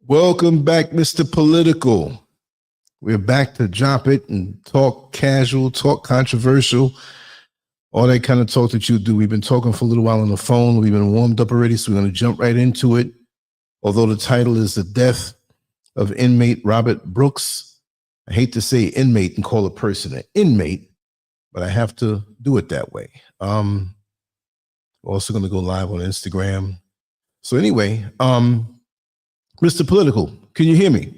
Welcome back, Mr. Political. We're back to drop it and talk casual, talk controversial, all that kind of talk that you do. We've been talking for a little while on the phone. We've been warmed up already, so we're going to jump right into it. Although the title is The Death of Inmate Robert Brooks. I hate to say inmate and call a person an inmate, but I have to do it that way. We're also going to go live on Instagram. So anyway, Mr. Political, can you hear me?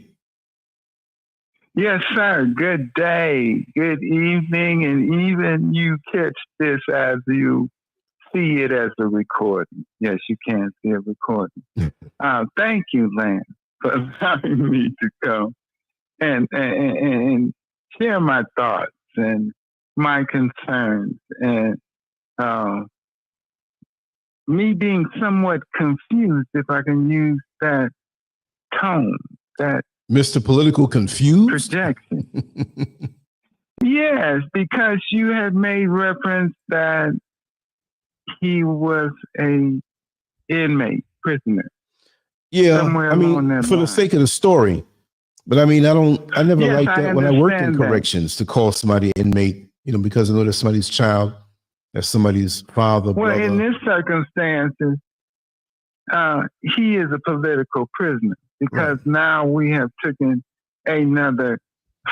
Yes, sir. Good day, good evening, and even you catch this as you see it as a recording. Yes, you can see a recording. Thank you, Lance, for allowing me to come and share my thoughts and my concerns, and me being somewhat confused, if I can use that tone, that Mr. Political confused? projection. Yes, because you had made reference that he was a inmate, prisoner. Yeah, I mean, for the sake of the story. But I mean, I never liked that when I worked in corrections to call somebody inmate, because I know that's somebody's child, that's somebody's father, well, brother. in this circumstances, he is a political prisoner. Because now we have taken another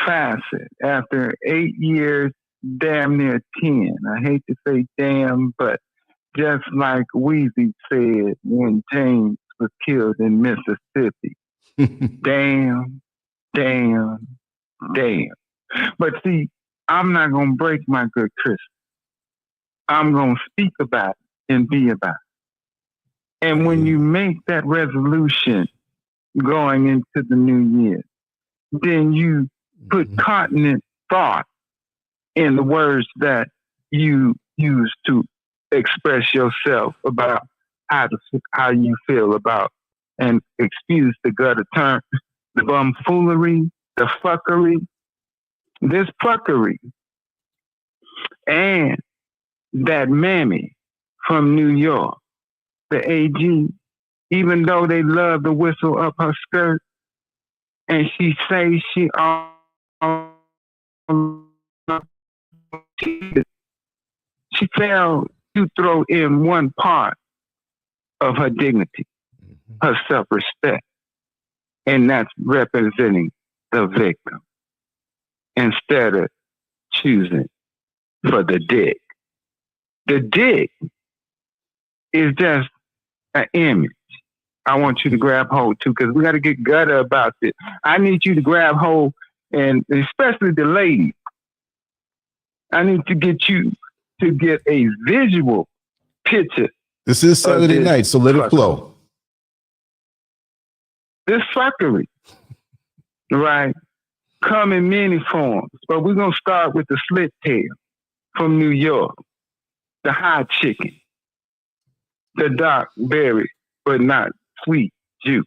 facet after 8 years, damn near 10. I hate to say damn, but just like Weezy said when James was killed in Mississippi. Damn, damn, damn. But see, I'm not going to break my good Christian. I'm going to speak about it and be about it. And when you make that resolution going into the new year, then you put continent thought in the words that you use to express yourself about how you feel about, and excuse the gutter term, the bumfoolery, the fuckery, this fuckery, and that mammy from New York, the AG, even though they love to whistle up her skirt, and she says she failed to throw in one part of her dignity, her self-respect, and that's representing the victim instead of choosing for the dick. The dick is just an image. I want you to grab hold too, because we got to get gutter about this. I need you to grab hold, and especially the ladies. I need to get you to get a visual picture. This is Saturday night, so let it flow. This fuckery, right, come in many forms. But we're going to start with the slit tail from New York, the hot chicken, the dark berry, but not sweet juice.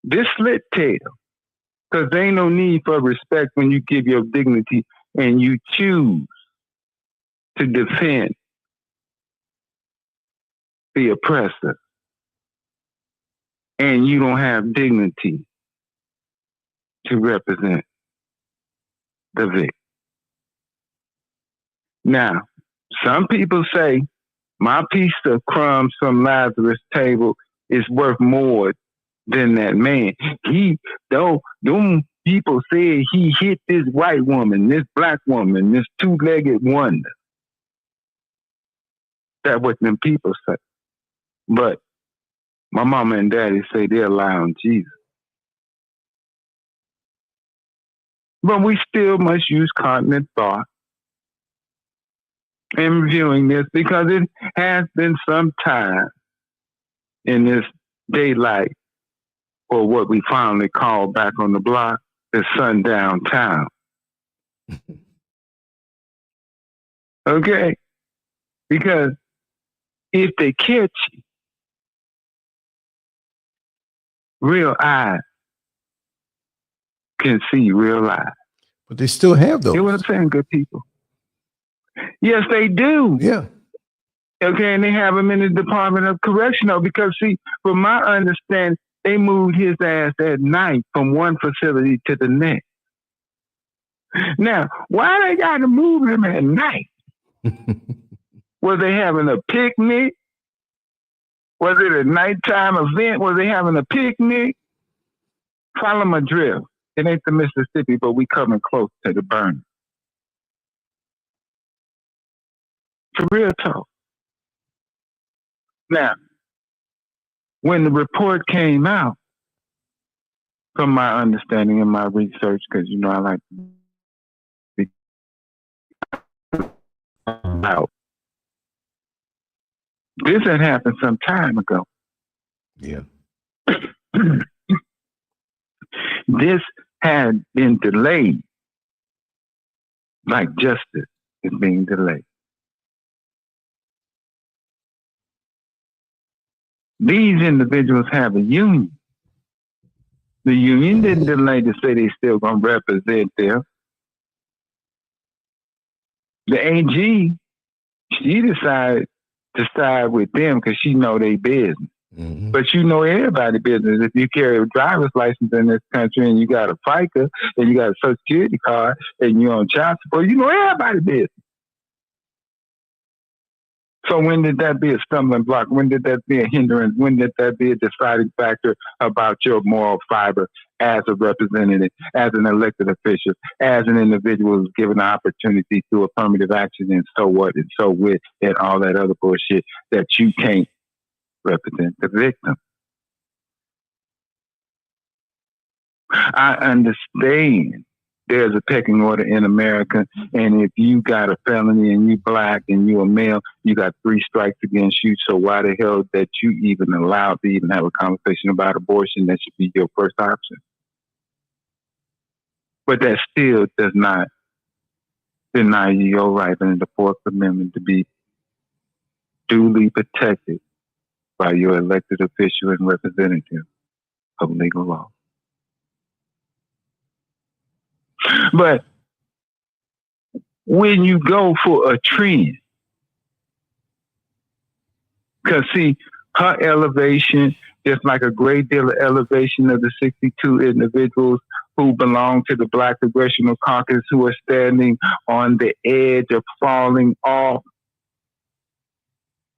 This slit tail, because there ain't no need for respect when you give your dignity and you choose to defend the oppressor, and you don't have dignity to represent the victim. Now, some people say, my piece of crumbs from Lazarus' table is worth more than that man. Them people said he hit this white woman, this black woman, this two-legged wonder. That's what them people say. But my mama and daddy say they'll lie on Jesus. But we still must use continent thought in reviewing this, because it has been some time in this daylight, or what we finally call back on the block, the sundown town. Okay? Because if they catch you, real eyes can see real eyes. But they still have those. You know what I'm saying, good people? Yes, they do. Yeah. Okay, and they have them in the Department of Correctional, because, see, from my understanding, They moved his ass at night from one facility to the next. Now, why they got to move him at night? Was they having a picnic? Was it a nighttime event? Was they having a picnic? Follow my drift. It ain't the Mississippi, but we coming close to the burn. For real talk. Now, when the report came out, from my understanding and my research, because you know I like to be out. This had happened some time ago. Yeah. This had been delayed, like justice is being delayed. These individuals have a union. The union didn't delay to say they still going to represent them. The AG, she decided to side with them because she know they business. Mm-hmm. But you know everybody's business. If you carry a driver's license in this country and you got a FICA and you got a Social Security card and you're on child support, you know everybody's business. So when did that be a stumbling block? When did that be a hindrance? When did that be a deciding factor about your moral fiber as a representative, as an elected official, as an individual who's given the opportunity through affirmative action and so what and so with and all that other bullshit that you can't represent the victim? I understand there's a pecking order in America, and if you got a felony and you black and you a male, you got 3 strikes against you. So why the hell that you even allowed to even have a conversation about abortion? That should be your first option. But that still does not deny you your right under the 4th Amendment to be duly protected by your elected official and representative of legal law. But when you go for a trend, because see, her elevation, just like a great deal of elevation of the 62 individuals who belong to the Black Congressional Caucus who are standing on the edge of falling off.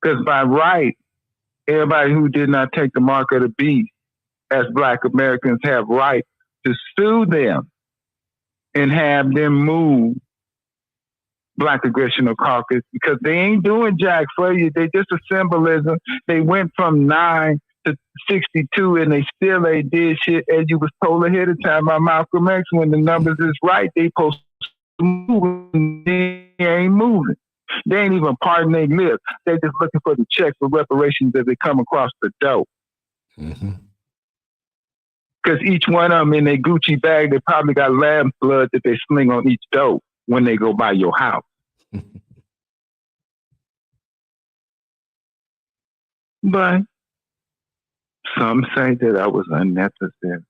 Because by right, everybody who did not take the mark of the beast as Black Americans have right to sue them and have them move Black Congressional Caucus because they ain't doing jack for you. They just a symbolism. They went from 9 to 62 and they still ain't did shit as you was told ahead of time by Malcolm X. When the numbers is right, they supposed to move and they ain't moving. They ain't even parting their lips. They're just looking for the check for reparations as they come across the dough. Mm-hmm. Because each one of them in their Gucci bag, they probably got lamb blood that they sling on each dough when they go by your house. But some say that that was unnecessary.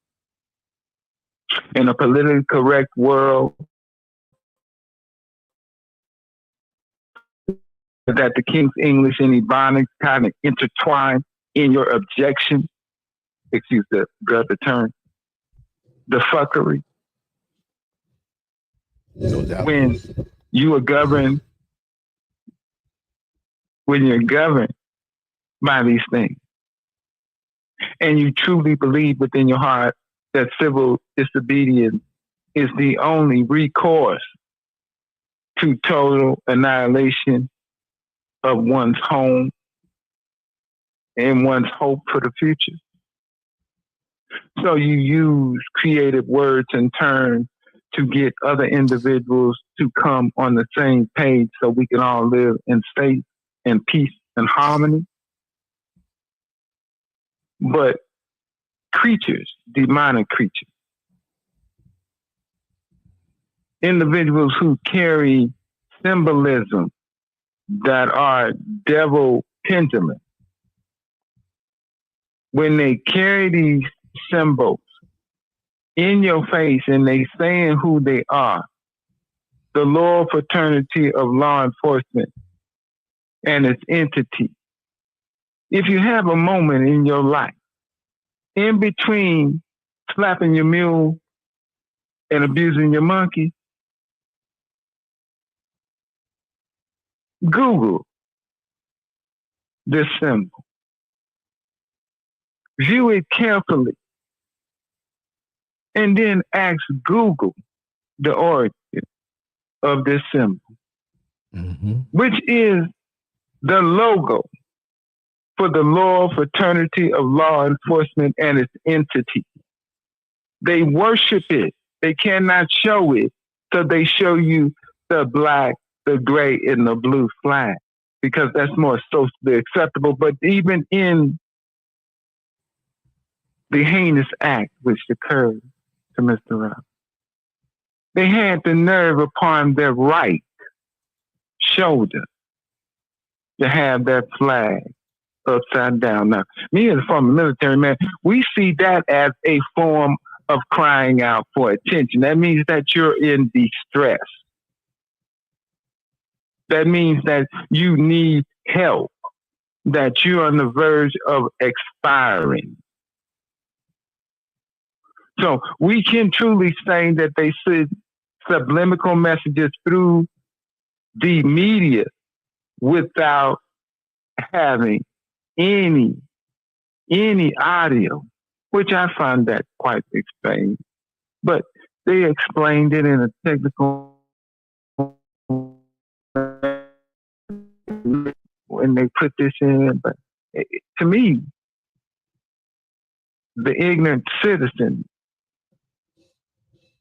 In a politically correct world, that the King's English and Ebonics kind of intertwine in your objection, excuse the term, the fuckery. No doubt. When you are governed, when you're governed by these things, and you truly believe within your heart that civil disobedience is the only recourse to total annihilation of one's home and one's hope for the future. So you use creative words and terms to get other individuals to come on the same page so we can all live in faith and peace and harmony. But creatures, demonic creatures, individuals who carry symbolism that are devil pendulum, when they carry these symbols in your face and they saying who they are, the loyal fraternity of law enforcement and its entity. If you have a moment in your life in between slapping your mule and abusing your monkey, Google this symbol. View it carefully. And then ask Google the origin of this symbol, which is the logo for the Loyal Fraternity of Law Enforcement and its entity. They worship it. They cannot show it, so they show you the black, the gray, and the blue flag because that's more socially acceptable. But even in the heinous act which occurred to Mr. Rob, they had the nerve upon their right shoulder to have that flag upside down. Now, me as a former military man, we see that as a form of crying out for attention. That means that you're in distress. That means that you need help, that you're on the verge of expiring. So we can truly say that they send subliminal messages through the media without having any audio, which I find that quite explained. But they explained it in a technical when they put this in. But to me, the ignorant citizen,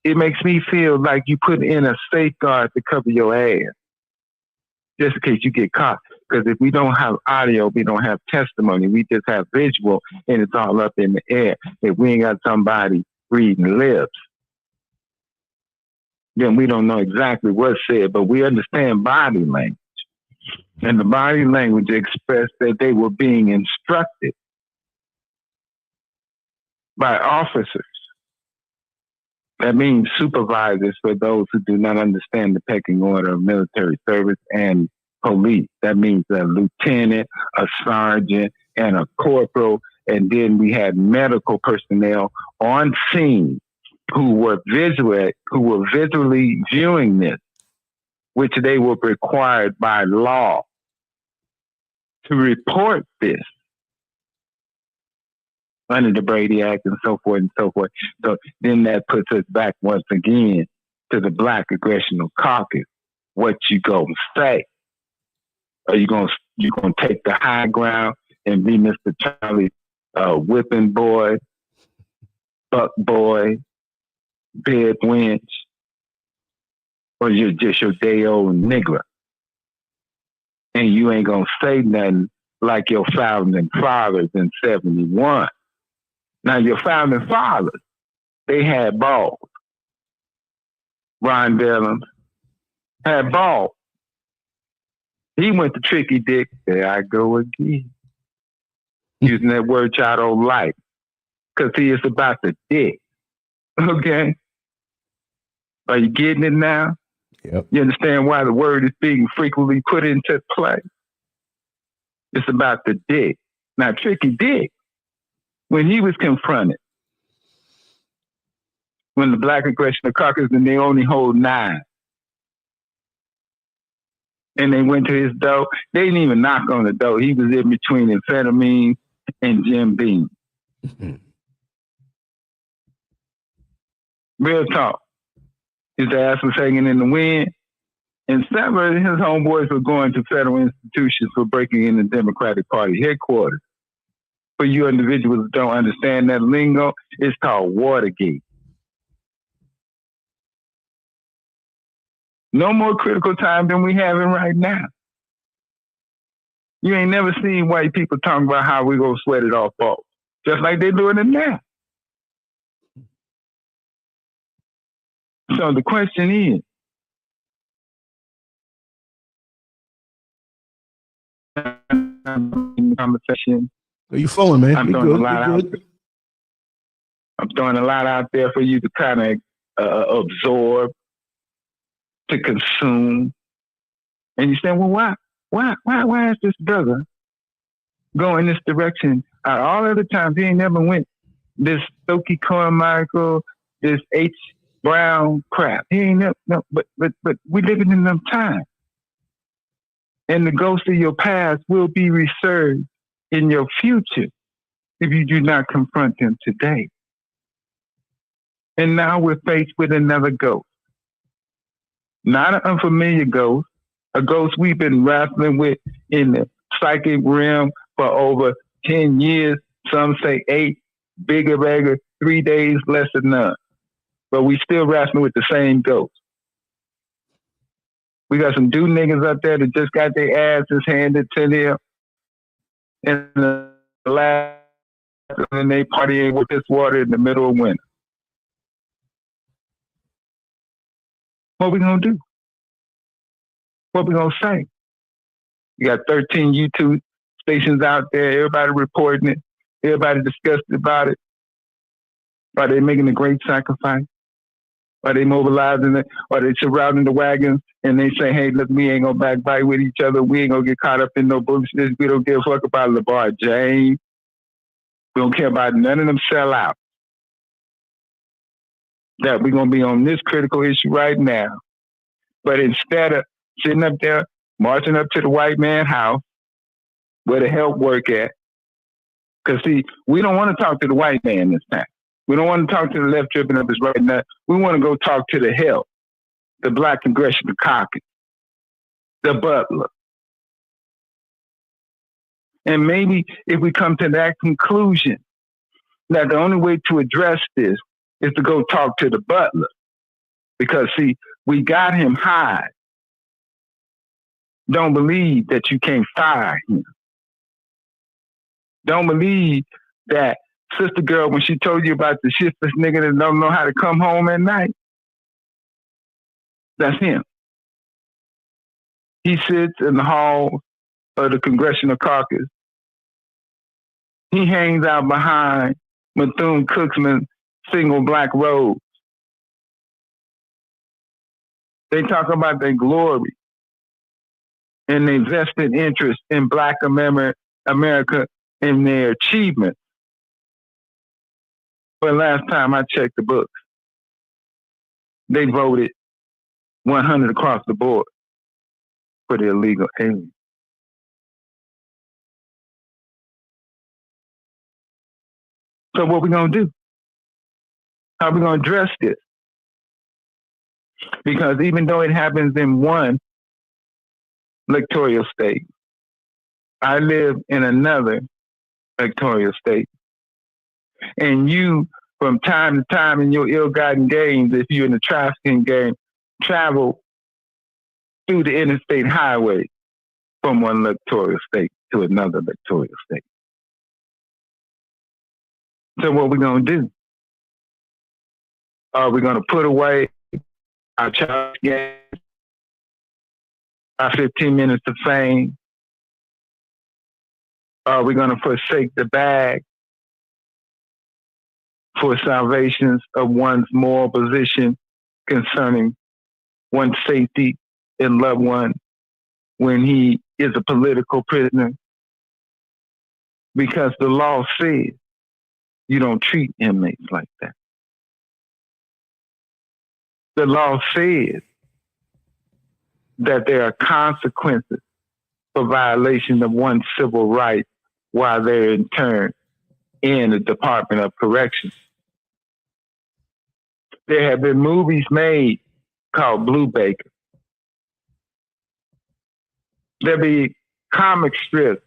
it makes me feel like you put in a safeguard to cover your ass, just in case you get caught. Because if we don't have audio, we don't have testimony. We just have visual, and it's all up in the air. If we ain't got somebody reading lips, then we don't know exactly what's said, but we understand body language. And the body language expressed that they were being instructed by officers. That means supervisors for those who do not understand the pecking order of military service, and police. That means a lieutenant, a sergeant, and a corporal. And then we had medical personnel on scene who were visually viewing this, which they were required by law to report this under the Brady Act and so forth and so forth. So then that puts us back once again to the Black Congressional Caucus. What you gonna say? Are you gonna take the high ground and be Mr. Charlie whipping boy, buck boy, bed wench, or you're just your day old nigger? And you ain't gonna say nothing like your founding fathers in 71. Now, your founding fathers, they had balls. Ron Dellums had balls. He went to Tricky Dick. There I go again. Using that word y'all don't like. Because he is about the dick. Okay? Are you getting it now? Yep. You understand why the word is being frequently put into play? It's about the dick. Now, Tricky Dick, when he was confronted, when the Black Congressional Caucus, and they only hold 9, and they went to his door, they didn't even knock on the door. He was in between amphetamine and Jim Beam. Real talk. His ass was hanging in the wind, and several of his homeboys were going to federal institutions for breaking in the Democratic Party headquarters. For you individuals who don't understand that lingo, it's called Watergate. No more critical time than we having right now. You ain't never seen white people talking about how we gonna sweat it off folks, just like they're doing it now. So the question is, conversation. Are you flowing, man? I'm throwing a lot out there for you to kind of absorb, to consume. And you say, well, why is this brother going this direction? All other times he ain't never went this Stokey Carmichael, this H. Brown crap. He ain't no, but we living in them times. And the ghosts of your past will be resurged in your future if you do not confront them today. And now we're faced with another ghost. Not an unfamiliar ghost, a ghost we've been wrestling with in the psychic realm for over 10 years. Some say 8, bigger, 3 days, less than none. But we still wrestling with the same ghost. We got some dude niggas up there that just got their asses handed to them in the last, and they partying with this water in the middle of winter. What we gonna do? What we gonna say? You got 13 YouTube stations out there, everybody reporting it, everybody discussing about it. Are they making a great sacrifice? Are they mobilizing it? Are they surrounding the wagons and they say, hey, look, we ain't gonna backbite with each other. We ain't gonna get caught up in no bullshit. We don't give a fuck about LeBron James. We don't care about none of them sellouts. That we're gonna be on this critical issue right now. But instead of sitting up there, marching up to the white man's house where the help work at, because see, we don't want to talk to the white man this time. We don't want to talk to the left tripping up his right now. We want to go talk to the help, the Black Congressional Caucus, the butler. And maybe if we come to that conclusion that the only way to address this is to go talk to the butler. Because see, we got him high. Don't believe that you can't fire him. Don't believe that sister girl, when she told you about the shiftless nigga that don't know how to come home at night, that's him. He sits in the hall of the Congressional Caucus. He hangs out behind Bethune-Cookman's single black robes. They talk about their glory and their vested interest in Black America and their achievements. But last time I checked the books, they voted 100 across the board for the illegal aliens. So what we gonna do? How we gonna address this? Because even though it happens in one electoral state, I live in another electoral state. And you, from time to time in your ill-gotten gains, if you're in the trafficking game, travel through the interstate highway from one electoral state to another electoral state. So what we gonna do? Are we gonna put away our child games, our 15 minutes of fame? Are we gonna forsake the bag for salvations of one's moral position concerning one's safety and loved one when he is a political prisoner? Because the law says you don't treat inmates like that. The law says that there are consequences for violation of one's civil rights while they're interned in the Department of Corrections. There have been movies made called Blue Baker. There'll be comic strips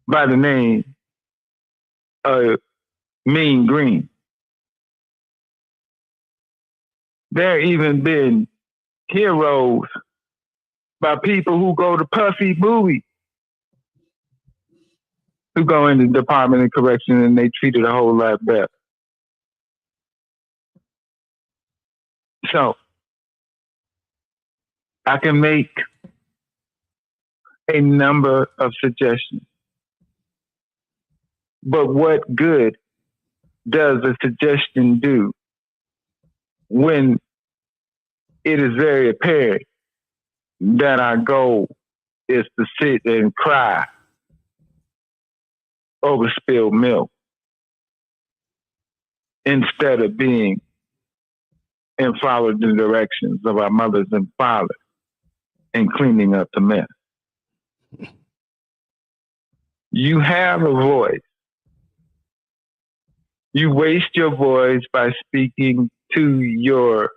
by the name of Mean Green. There even been heroes by people who go to puffy movies, who go in the Department of Correction and they treat it a whole lot better. So, I can make a number of suggestions. But what good does a suggestion do when it is very apparent that our goal is to sit and cry over spilled milk? instead of being and follow the directions of our mothers and fathers and cleaning up the mess. You have a voice. You waste your voice by speaking to your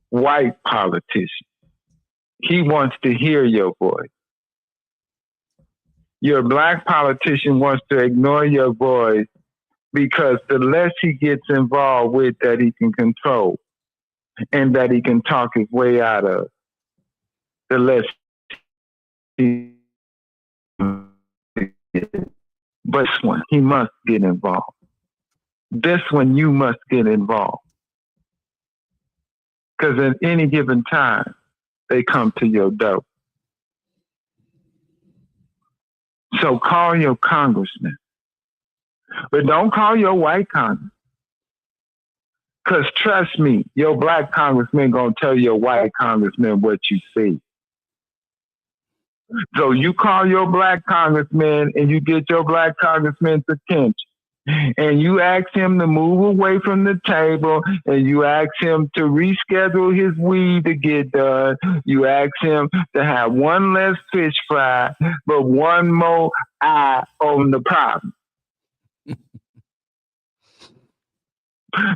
white politician. He wants to hear your voice. Your black politician wants to ignore your voice because the less he gets involved with that he can control and that he can talk his way out of, the less he. But this one, he must get involved. This one, you must get involved. Because at any given time, they come to your door. So call your congressman. But don't call your white congressman. Because trust me, your black congressman going to tell your white congressman what you see. So you call your black congressman and you get your black congressman's attention. And you ask him to move away from the table, and you ask him to reschedule his weed to get done. You ask him to have one less fish fry, but one more eye on the problem.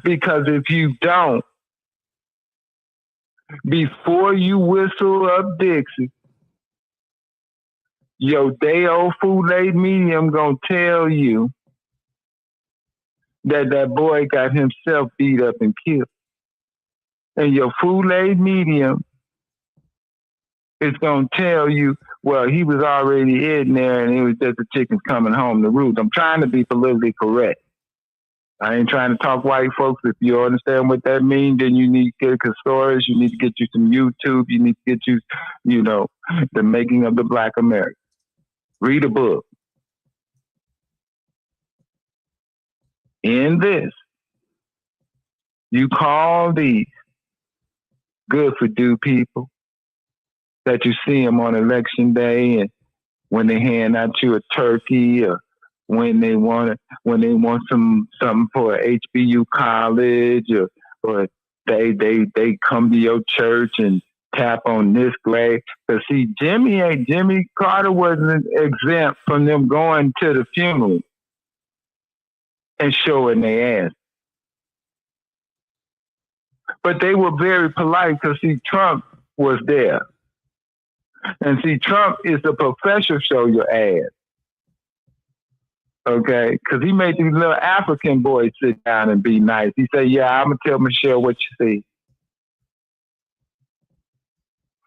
Because if you don't, before you whistle up Dixie, your day old food-aid medium gonna tell you that boy got himself beat up and killed. And your food-aid medium is going to tell you, well, he was already in there and it was just the chickens coming home to roost. I'm trying to be politically correct. I ain't trying to talk white folks. If you understand what that means, then you need to get stories. You need to get you some YouTube. You need to get you, The Making of the Black American. Read a book. In this, you call these good-for-do people that you see them on election day, and when they hand out you a turkey, or when they want something for a HBU college, or they come to your church and tap on this grade. Because see, Jimmy Carter wasn't exempt from them going to the funeral and showing their ass. But they were very polite because, see, Trump was there. And see, Trump is the professional show your ass. Okay? Because he made these little African boys sit down and be nice. He said, yeah, I'm going to tell Michelle what you see.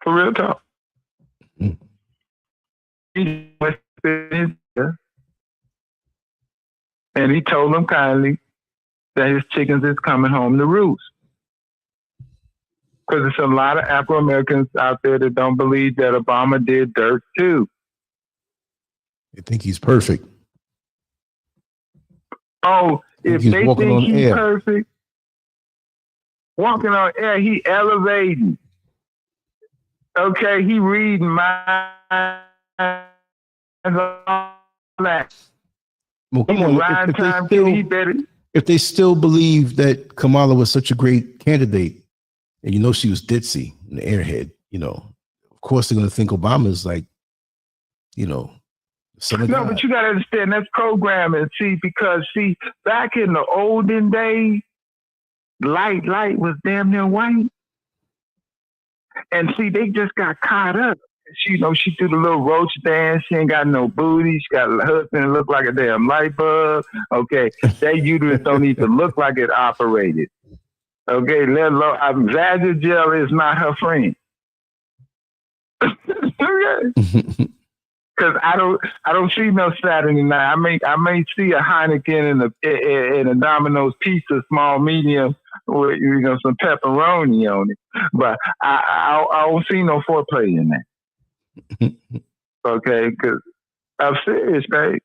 For real talk. And he told them kindly that his chickens is coming home to roost. Because there's a lot of Afro-Americans out there that don't believe that Obama did dirt too. They think he's perfect. Oh, if they think he's perfect, walking on air, he elevating. Okay, he reading minds, all that. Well, come on, if they still believe that Kamala was such a great candidate, and she was ditzy, an airhead, of course they're going to think Obama's like, No, but you got to understand that's programming. Because back in the olden days, light was damn near white. And they just got caught up. She do the little roach dance. She ain't got no booty. She got a husband that look like a damn light bulb. Okay, that uterus don't even look like it operated. Okay, let alone Vagisil is not her friend. Okay, because I don't see no Saturday night. I may see a Heineken and a Domino's pizza, small medium, with some pepperoni on it, but I don't see no foreplay in that. Okay, because I'm serious, babe.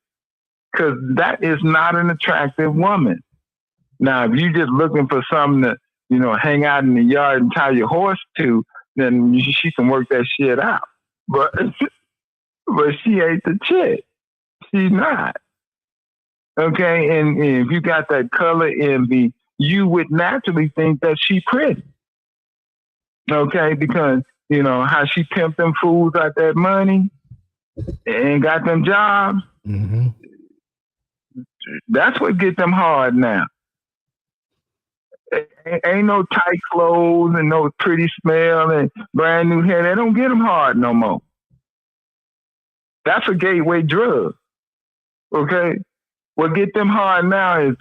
Because that is not an attractive woman. Now, if you just looking for something to, hang out in the yard and tie your horse to, then she can work that shit out. But she ain't the chick. She's not. Okay, and if you got that color envy, you would naturally think that she pretty. Okay, because you know how she pimped them fools out that money and got them jobs. Mm-hmm. That's what get them hard now. Ain't no tight clothes and no pretty smell and brand new hair. They don't get them hard no more. That's a gateway drug. Okay, what get them hard now is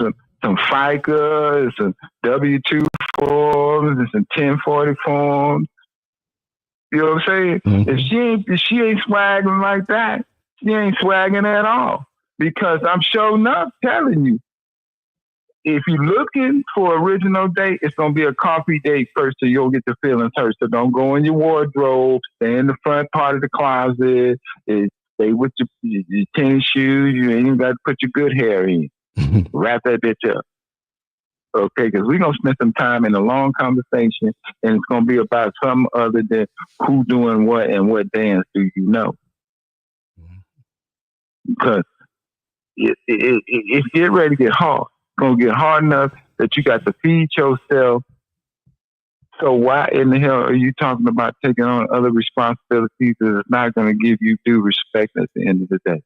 some FICA, some W-2 forms, and some 1040 forms. You know what I'm saying? Mm-hmm. If she ain't swagging like that, she ain't swagging at all. Because I'm sure enough telling you, if you're looking for original date, it's gonna be a coffee date first, so you'll get the feelings hurt. So don't go in your wardrobe. Stay in the front part of the closet. Stay with your tennis shoes. You ain't even got to put your good hair in. Wrap that bitch up. Okay, because we're going to spend some time in a long conversation, and it's going to be about something other than who doing what and what dance do you know. Because it's get ready to get hard. It's going to get hard enough that you got to feed yourself. So why in the hell are you talking about taking on other responsibilities that is not going to give you due respect at the end of the day?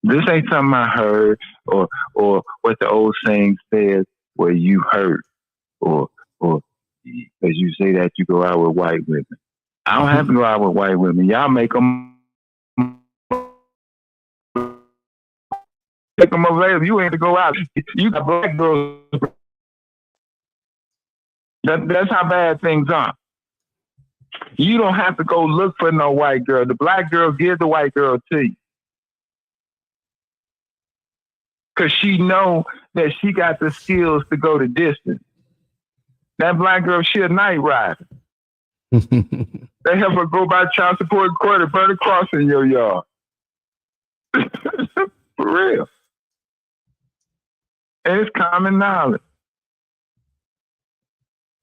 This ain't something I heard or what the old saying says where you heard or because you say that you go out with white women. I don't have to go out with white women. Y'all make them available. You ain't to go out. You got black girls. That's how bad things are. You don't have to go look for no white girl. The black girl gives the white girl to you. Because she know that she got the skills to go the distance. That black girl, she a night rider. They help her go by child support court and burn a cross in your yard. For real. And it's common knowledge.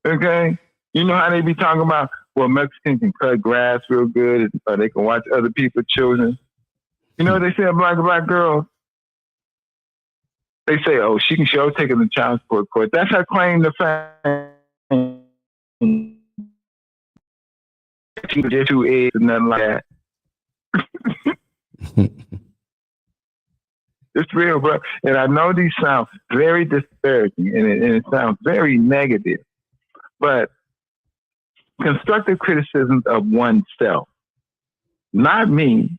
Okay? You know how they be talking about, well, Mexicans can cut grass real good, or they can watch other people's children. You know what they say about black girls? They say, oh, she can show taking the child support court. That's her claim to fame. She was just 2 eggs and nothing like that. It's real, bro. And I know these sound very disparaging and it sounds very negative. But constructive criticisms of oneself, not me,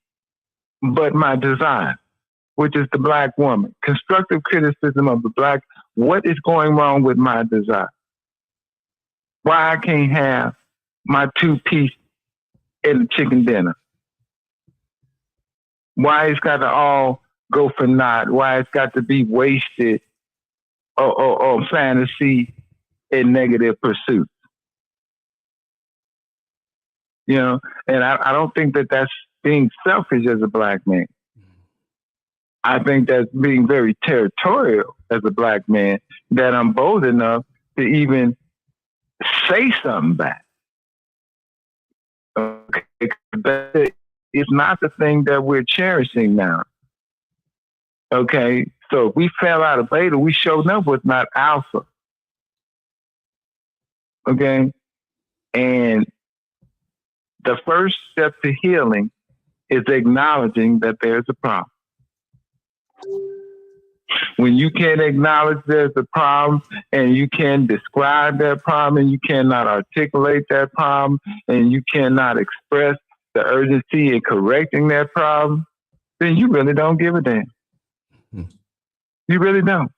but my design, which is the black woman. Constructive criticism of the black, what is going wrong with my design? Why I can't have my 2-piece in the chicken dinner? Why it's got to all go for naught? Why it's got to be wasted or fantasy and negative pursuits? You know, and I don't think that that's being selfish as a black man. I think that's being very territorial as a black man, that I'm bold enough to even say something back. Okay, that is not the thing that we're cherishing now. Okay, so if we fell out of beta, we showed up with not alpha. Okay, and the first step to healing is acknowledging that there's a problem. When you can't acknowledge there's a problem and you can't describe that problem and you cannot articulate that problem and you cannot express the urgency in correcting that problem, then you really don't give a damn. You really don't.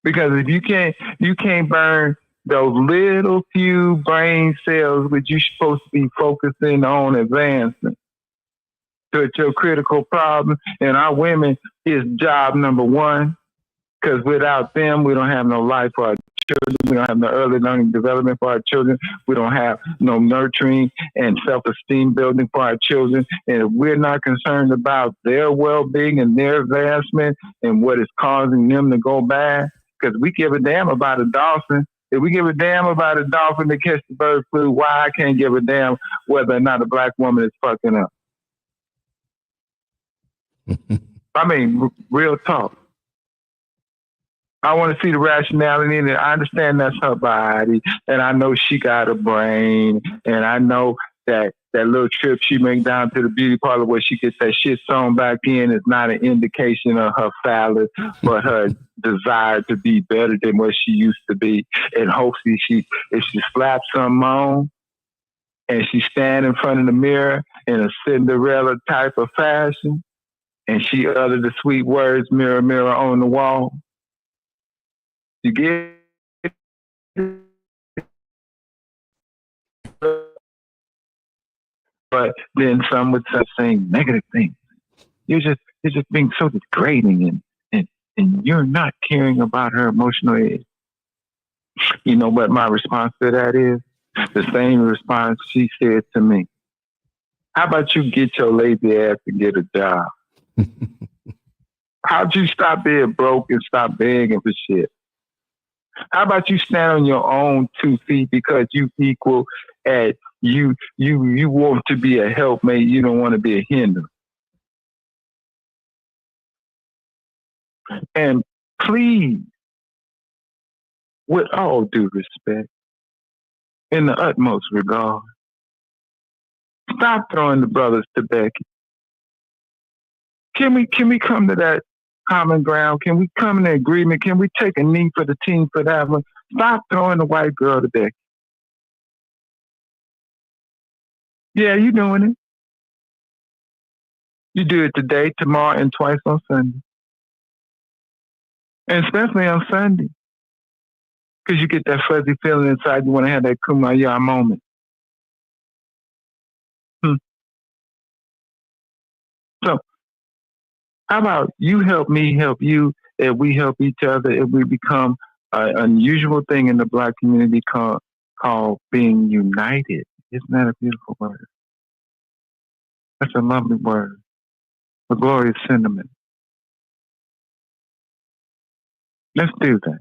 Because if you can't burn those little few brain cells which you're supposed to be focusing on advancing to your critical problem, and our women is job number one, because without them, we don't have no life for our children. We don't have no early learning development for our children. We don't have no nurturing and self-esteem building for our children. And if we're not concerned about their well-being and their advancement and what is causing them to go bad, because we give a damn about a dolphin. If we give a damn about a dolphin that catch the bird flu, why I can't give a damn whether or not a black woman is fucking up? I mean, real talk. I want to see the rationality in it. I understand that's her body, and I know she got a brain, and I know that little trip she make down to the beauty parlor where she gets that shit sewn back in is not an indication of her phallus, but her desire to be better than what she used to be. And hopefully if she slaps something on and she stand in front of the mirror in a Cinderella type of fashion, and she uttered the sweet words, mirror, mirror on the wall, you get but then some would start saying negative things. You're just being so degrading and you're not caring about her emotional age. You know what my response to that is? The same response she said to me. How about you get your lazy ass and get a job? How'd you stop being broke and stop begging for shit? How about you stand on your own 2 feet because you equal at you want to be a helpmate, you don't want to be a hinder. And please, with all due respect, in the utmost regard, stop throwing the brothers to Becky. Can we come to that common ground? Can we come in agreement? Can we take a knee for the team for that one? Stop throwing the white girl to Becky. Yeah, you're doing it. You do it today, tomorrow, and twice on Sunday. And especially on Sunday. Because you get that fuzzy feeling inside, you want to have that kumbaya moment. So, how about you help me help you, and we help each other, and we become an unusual thing in the Black community called being united. Isn't that a beautiful word? That's a lovely word. A glorious sentiment. Let's do that.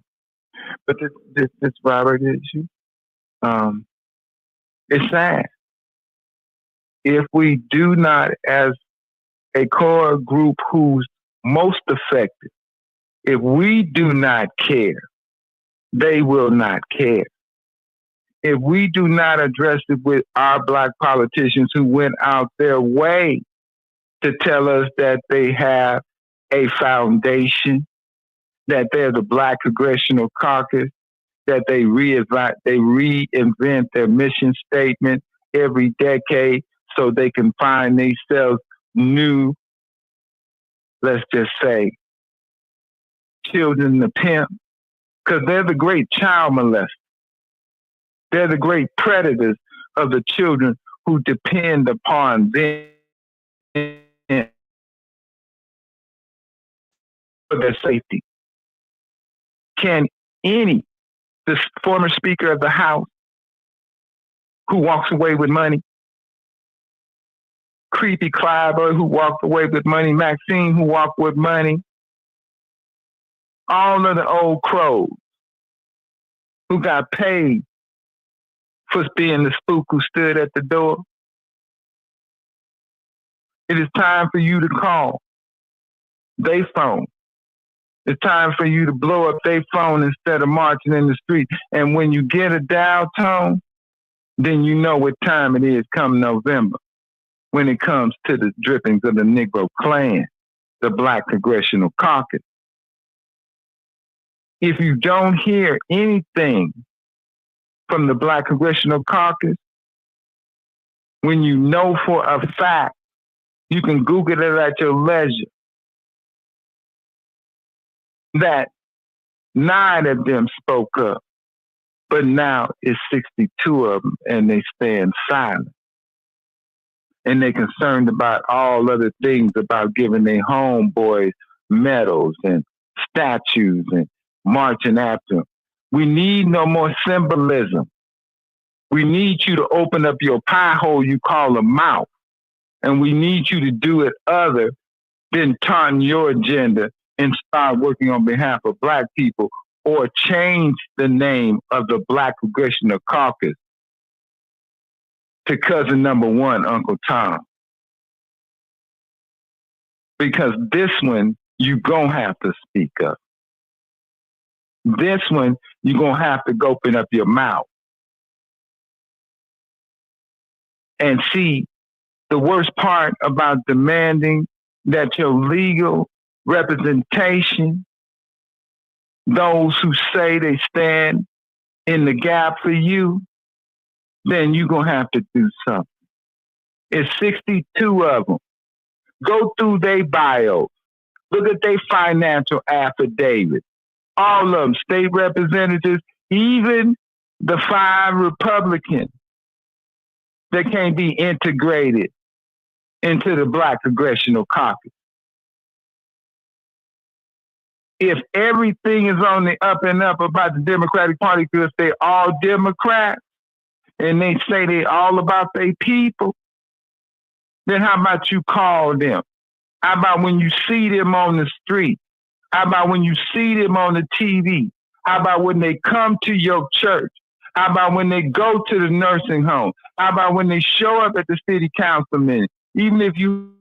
But this Robert issue, it's sad. If we do not, as a core group who's most affected, if we do not care, they will not care. If we do not address it with our Black politicians who went out their way to tell us that they have a foundation, that they're the Black Congressional Caucus, that they reinvent their mission statement every decade so they can find themselves new, let's just say, children to pimp, because they're the great child molesters. They're the great predators of the children who depend upon them for their safety. Can the former Speaker of the House who walks away with money, Creepy Clyburn who walked away with money, Maxine who walked with money, all of the old crows who got paid for being the spook who stood at the door. It is time for you to call their phone. It's time for you to blow up their phone instead of marching in the street. And when you get a dial tone, then you know what time it is come November when it comes to the drippings of the Negro Klan, the Black Congressional Caucus. If you don't hear anything from the Black Congressional Caucus, when you know for a fact, you can Google it at your leisure, that 9 of them spoke up, but now it's 62 of them and they stand silent. And they're concerned about all other things, about giving their homeboys medals and statues and marching after them. We need no more symbolism. We need you to open up your pie hole you call a mouth. And we need you to do it other than turn your agenda and start working on behalf of Black people, or change the name of the Black Congressional Caucus to cousin number 1, Uncle Tom. because this one you gonna have to speak up. This one you're gonna have to open up your mouth. And see, the worst part about demanding that your legal representation, those who say they stand in the gap for you, then you're going to have to do something. It's 62 of them. Go through their bios. Look at their financial affidavit. All of them, state representatives, even the 5 Republicans that can't be integrated into the Black Congressional Caucus. If everything is on the up and up about the Democratic Party because they're all Democrats and they say they're all about their people, then how about you call them? How about when you see them on the street? How about when you see them on the TV? How about when they come to your church? How about when they go to the nursing home? How about when they show up at the city council meeting? Even if you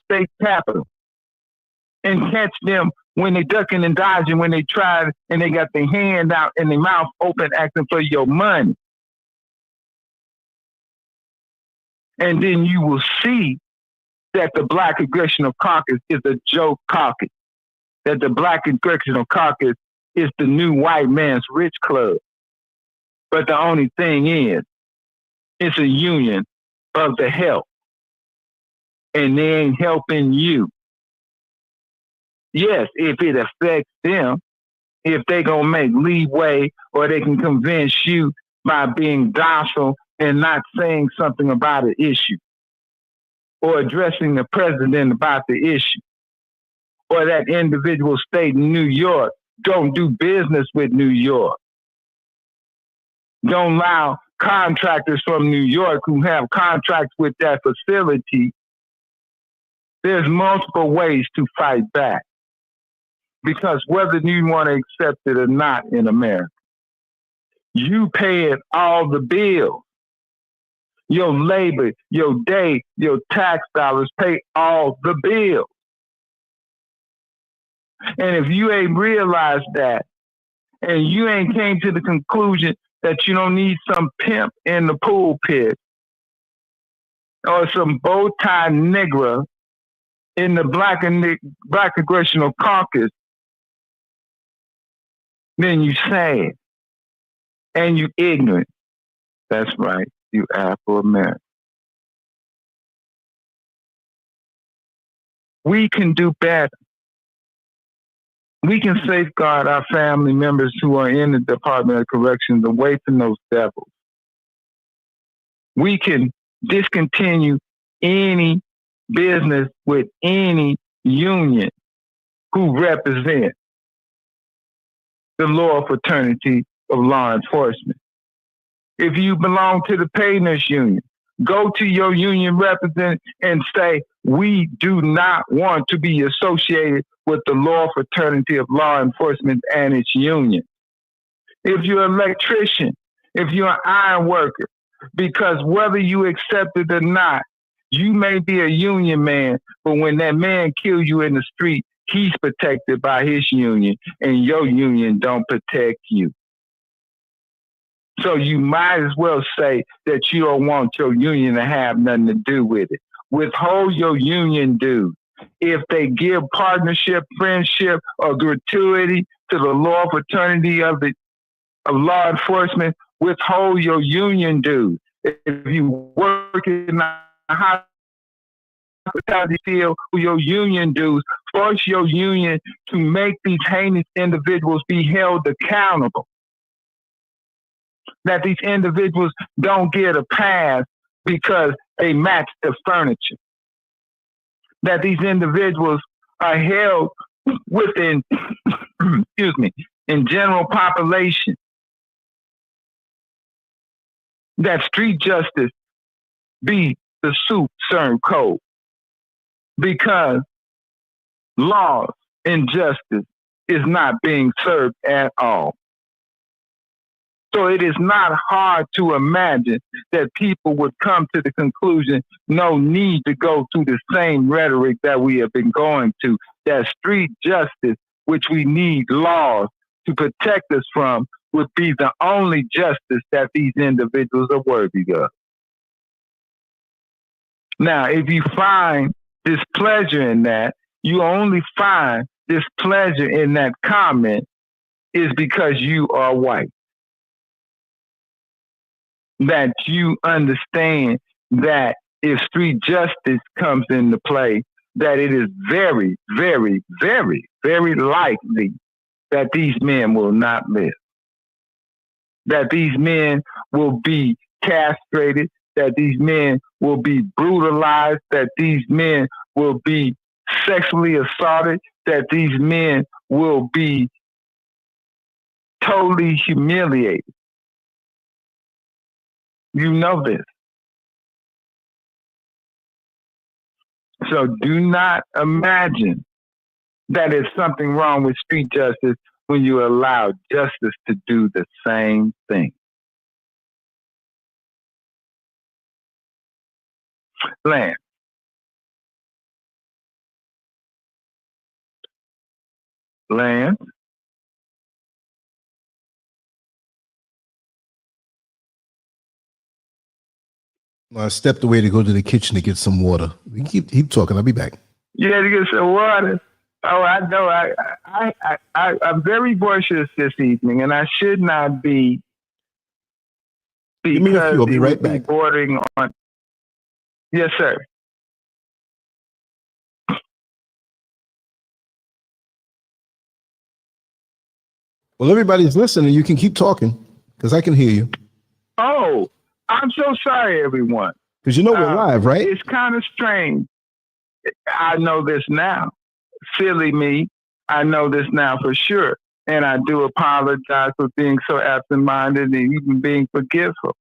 state capitol and catch them when they ducking and dodging, when they try and they got their hand out and their mouth open asking for your money. And then you will see that the Black Congressional Caucus is a joke caucus, that the Black Congressional Caucus is the new white man's rich club. But the only thing is, it's a union of the help. And they ain't helping you. Yes, if it affects them, if they gonna make leeway or they can convince you by being docile and not saying something about an issue or addressing the president about the issue or that individual state in New York, don't do business with New York. Don't allow contractors from New York who have contracts with that facility. There's multiple ways to fight back. Because whether you want to accept it or not in America, you paying all the bills. Your labor, your day, your tax dollars pay all the bills. And if you ain't realized that, and you ain't came to the conclusion that you don't need some pimp in the pulpit or some bow tie nigger in the Black Congressional Caucus, then you sad and you ignorant. That's right, you Afro-American. We can do better. We can safeguard our family members who are in the Department of Corrections away from those devils. We can discontinue any business with any union who represent the loyal fraternity of law enforcement. If you belong to the pay nurse union, go to your union representative and say, we do not want to be associated with the loyal fraternity of law enforcement and its union. If you're an electrician, if you're an iron worker, because whether you accept it or not, you may be a union man, but when that man kills you in the street, he's protected by his union, and your union don't protect you. So you might as well say that you don't want your union to have nothing to do with it. Withhold your union dues. If they give partnership, friendship, or gratuity to the loyal fraternity of law enforcement, withhold your union dues. If you work in a hospitality field with your union dues, force your union to make these heinous individuals be held accountable. That these individuals don't get a pass because they match the furniture. That these individuals are held within, in general population. That street justice be the soup served cold. Because laws and justice is not being served at all. So it is not hard to imagine that people would come to the conclusion, no need to go through the same rhetoric that we have been going to, that street justice, which we need laws to protect us from, would be the only justice that these individuals are worthy of. Now, if you find displeasure in that, you only find displeasure in that comment is because you are white. That you understand that if street justice comes into play, that it is very, very, very, very likely that these men will not live. That these men will be castrated, that these men will be brutalized, that these men will be sexually assaulted, that these men will be totally humiliated. You know this. So do not imagine that there's something wrong with street justice when you allow justice to do the same thing. Lance. Lance. I stepped away to go to the kitchen to get some water. You keep talking. I'll be back. You had to get some water. Oh, I know. I'm very boisterous this evening, and I should not be. Give me a few. I'll be right back. Bordering on. Yes, sir. Well, everybody's listening. You can keep talking because I can hear you. Oh, I'm so sorry, everyone. Because you know we're live, right? It's kind of strange. I know this now. Silly me. I know this now for sure. And I do apologize for being so absent-minded and even being forgetful.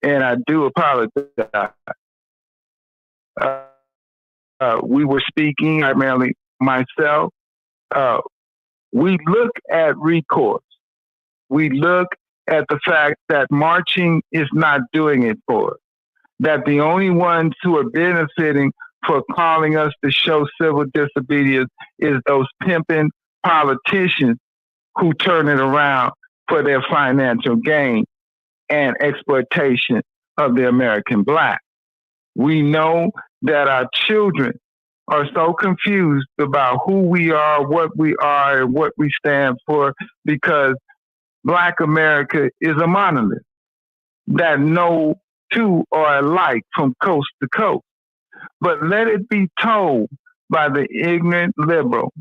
And I do apologize. We were speaking, primarily myself. We look at recourse. We look at the fact that marching is not doing it for us. That the only ones who are benefiting for calling us to show civil disobedience is those pimping politicians who turn it around for their financial gain and exploitation of the American black. We know that our children are so confused about who we are, and what we stand for, because Black America is a monolith that no two are alike from coast to coast. But let it be told by the ignorant liberal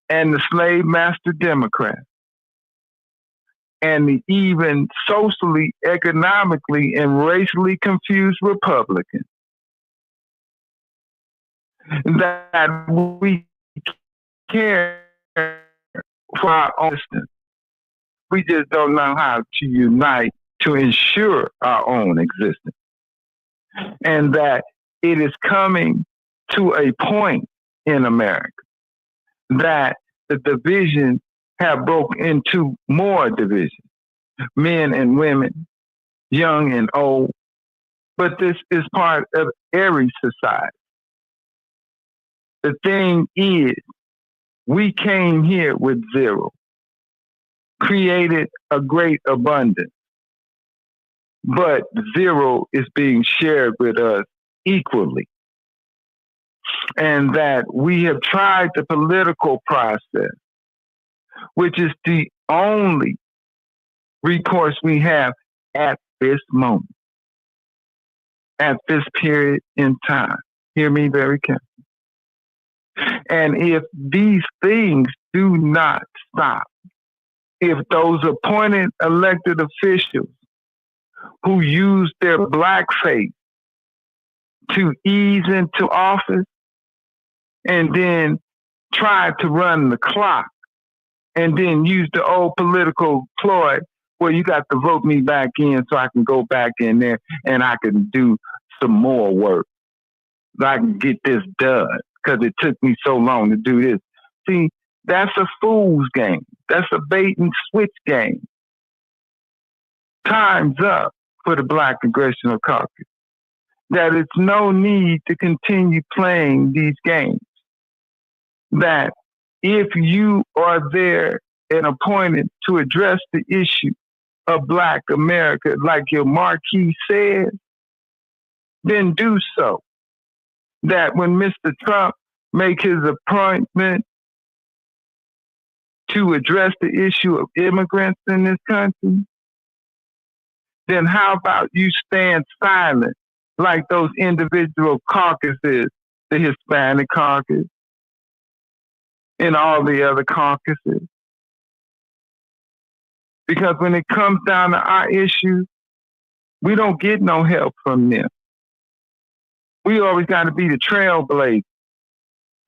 and the slave master Democrat and the even socially, economically, and racially confused Republicans that we care for our own existence. We just don't know how to unite to ensure our own existence. And that it is coming to a point in America that the division have broke into more divisions, men and women, young and old. But this is part of every society. The thing is, we came here with zero, created a great abundance, but zero is being shared with us equally. And that we have tried the political process, which is the only recourse we have at this moment, at this period in time. Hear me very carefully. And if these things do not stop, if those appointed elected officials who use their blackface to ease into office and then try to run the clock and then use the old political ploy where you got to vote me back in so I can go back in there and I can do some more work. I can get this done because it took me so long to do this. See, that's a fool's game. That's a bait and switch game. time's up for the Black Congressional Caucus. That it's no need to continue playing these games. That if you are there and appointed to address the issue of Black America, like your marquee says, then do so. That when Mr. Trump make his appointment to address the issue of immigrants in this country, then how about you stand silent like those individual caucuses, the Hispanic caucus and all the other caucuses? Because when it comes down to our issues, we don't get no help from them. We always got to be the trailblazer.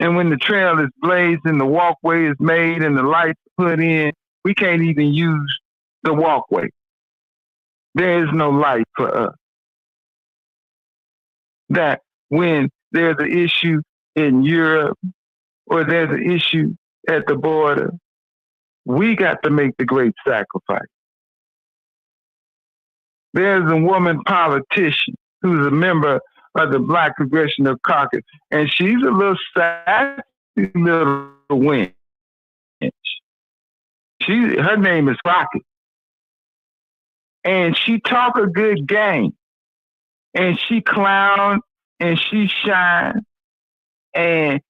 And when the trail is blazed and the walkway is made and the lights put in, we can't even use the walkway. There is no light for us. That when there's an issue in Europe or there's an issue at the border, we got to make the great sacrifice. There's a woman politician who's a member of the Black Congressional Caucus, and she's a little sassy little wench. Her name is Rocket. And she talk a good game. And she clown and she shine. And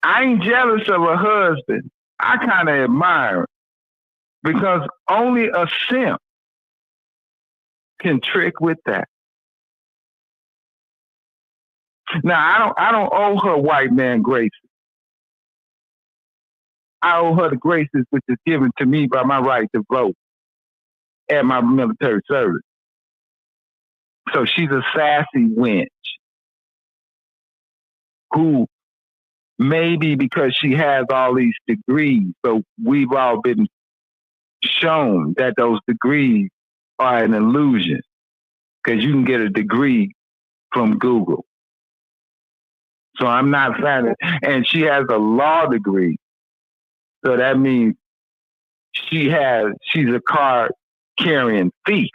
I ain't jealous of her husband. I kind of admire her. Because only a simp can trick with that. Now, I don't owe her white man graces. I owe her the graces which is given to me by my right to vote at my military service. So she's a sassy wench who maybe because she has all these degrees, so we've all been shown that those degrees are an illusion because you can get a degree from Google. So I'm not fan of, and she has a law degree. So that means she's a card carrying thief.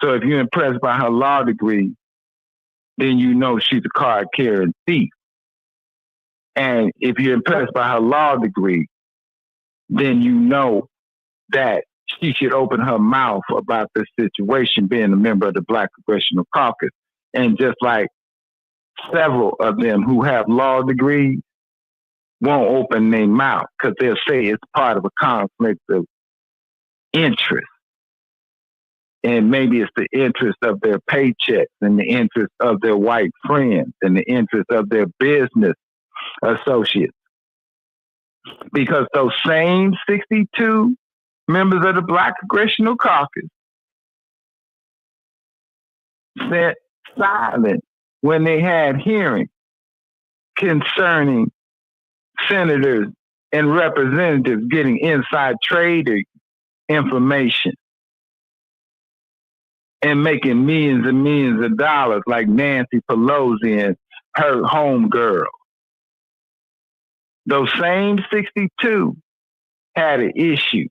So if you're impressed by her law degree, then you know she's a card carrying thief. And if you're impressed by her law degree, then you know that she should open her mouth about this situation, being a member of the Black Congressional Caucus. And just like several of them who have law degrees won't open their mouth because they'll say it's part of a conflict of interest. And maybe it's the interest of their paychecks and the interest of their white friends and the interest of their business associates. Because those same 62 members of the Black Congressional Caucus sat silent when they had hearings concerning senators and representatives getting inside trade information and making millions and millions of dollars like Nancy Pelosi and her homegirl. Those same 62 had an issue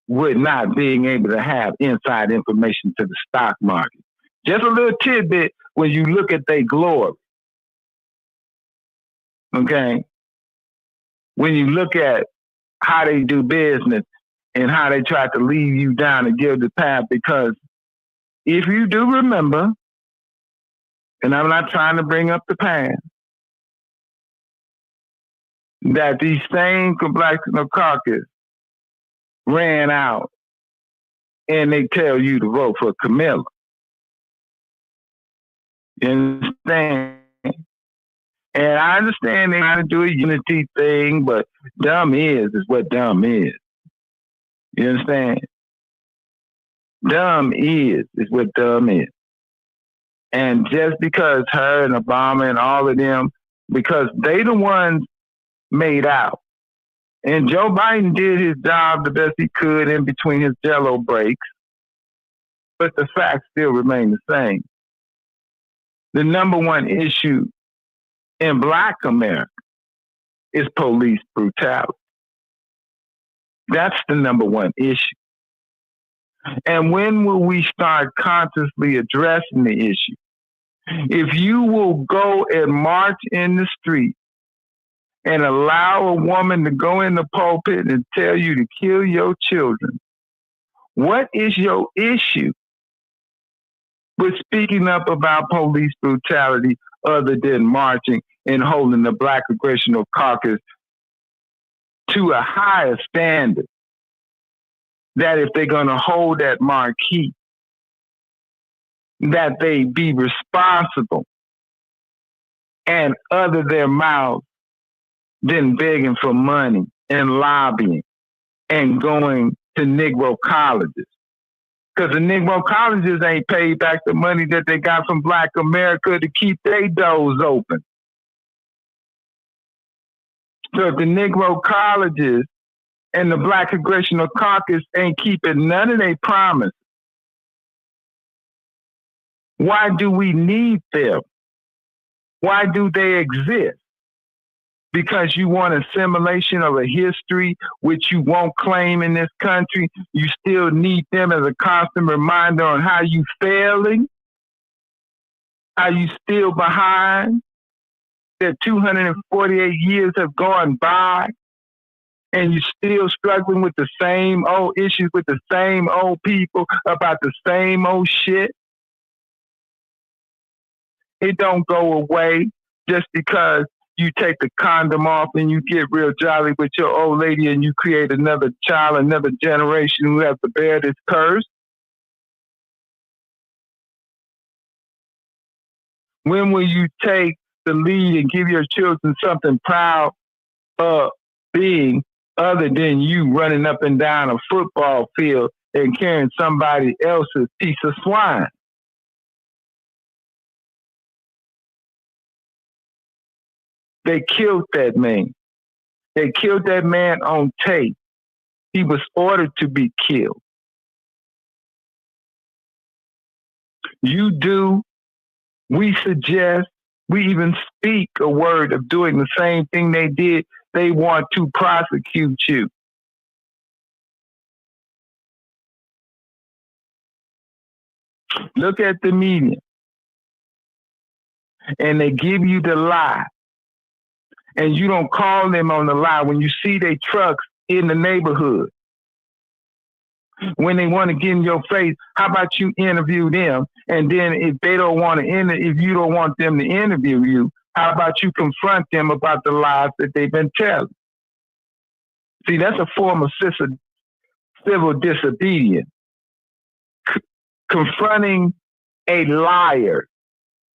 with not being able to have inside information to the stock market. Just a little tidbit when you look at their glory. Okay? When you look at how they do business and how they try to lead you down and give the path, because if you do remember, and I'm not trying to bring up the past, that these same Congressional Caucus ran out and they tell you to vote for Camilla. You understand? And I understand they want to do a unity thing, but dumb is what dumb is. You understand? Dumb is what dumb is. And just because her and Obama and all of them, because they the ones made out. And Joe Biden did his job the best he could in between his jello breaks, but the facts still remain the same. The number one issue in Black America is police brutality. That's the number one issue. And when will we start consciously addressing the issue? If you will go and march in the street and allow a woman to go in the pulpit and tell you to kill your children, what is your issue with speaking up about police brutality other than marching and holding the Black Congressional Caucus to a higher standard? That if they're going to hold that marquee, that they be responsible and utter their mouths than begging for money and lobbying and going to Negro colleges. Because the Negro colleges ain't paid back the money that they got from Black America to keep their doors open. So if the Negro colleges and the Black Congressional Caucus ain't keeping none of their promises, why do we need them? Why do they exist? Because you want assimilation of a history which you won't claim in this country. You still need them as a constant reminder on how you failing, how you still behind, that 248 years have gone by and you're still struggling with the same old issues with the same old people about the same old shit. It don't go away just because you take the condom off and you get real jolly with your old lady and you create another child, another generation who has to bear this curse. When will you take the lead and give your children something proud of being other than you running up and down a football field and carrying somebody else's piece of swine? They killed that man. They killed that man on tape. He was ordered to be killed. You do, we suggest, we even speak a word of doing the same thing they did. They want to prosecute you. Look at the media. And they give you the lie. And you don't call them on the lie when you see their trucks in the neighborhood. When they want to get in your face, how about you interview them? And then if they don't want to if you don't want them to interview you, how about you confront them about the lies that they've been telling? See, that's a form of civil disobedience. Confronting a liar,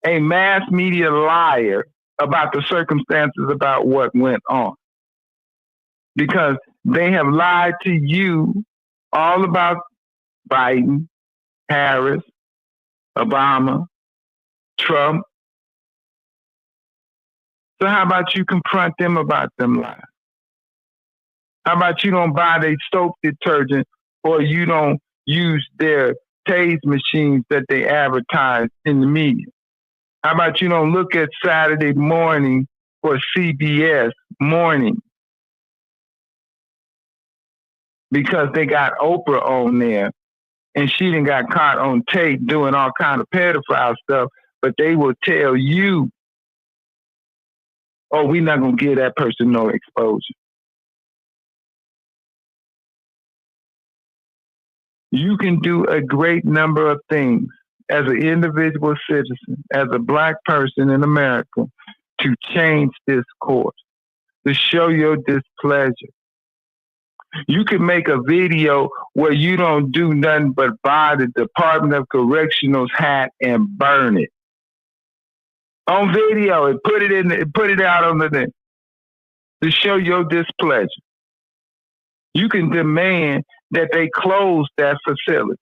a mass media liar, about the circumstances about what went on. Because they have lied to you all about Biden, Harris, Obama, Trump. So how about you confront them about them lies? How about you don't buy their soap detergent or you don't use their tase machines that they advertise in the media? How about you don't look at Saturday morning or CBS morning? Because they got Oprah on there and she done got caught on tape doing all kind of pedophile stuff, but they will tell you, oh, we're not going to give that person no exposure. You can do a great number of things as an individual citizen, as a Black person in America, to change this course, to show your displeasure. You can make a video where you don't do nothing but buy the Department of Correctional's hat and burn it on video and put it out on the net to show your displeasure. You can demand that they close that facility.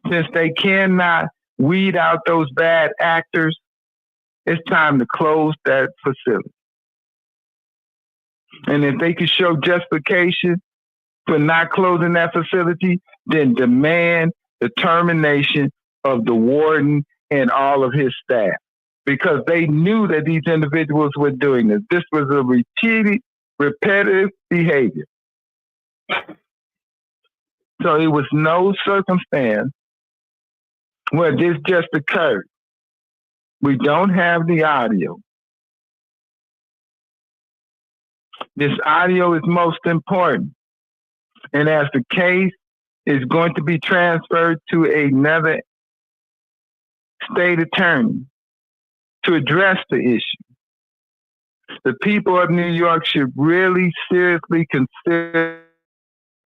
Since they cannot weed out those bad actors, it's time to close that facility. And if they can show justification for not closing that facility, then demand the termination of the warden and all of his staff. Because they knew that these individuals were doing this. This was a repetitive behavior. So it was no circumstance where this just occurred. We don't have the audio. This audio is most important. And as the case is going to be transferred to another state attorney to address the issue, the people of New York should really seriously consider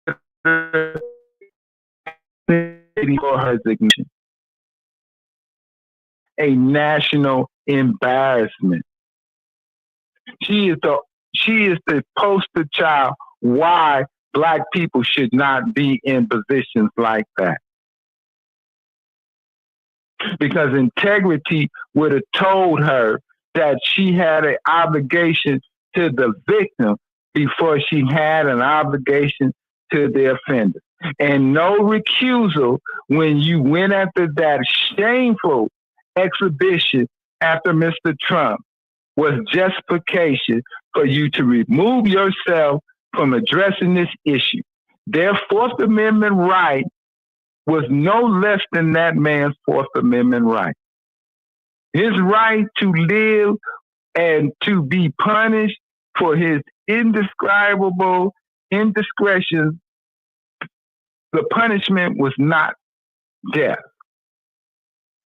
for her resignation a national embarrassment. She is the poster child why Black people should not be in positions like that. Because integrity would have told her that she had an obligation to the victim before she had an obligation to the offender. And no recusal when you went after that shameful exhibition after Mr. Trump was justification for you to remove yourself from addressing this issue. Their Fourth Amendment right was no less than that man's Fourth Amendment right. His right to live and to be punished for his indescribable indiscretions. The punishment was not death.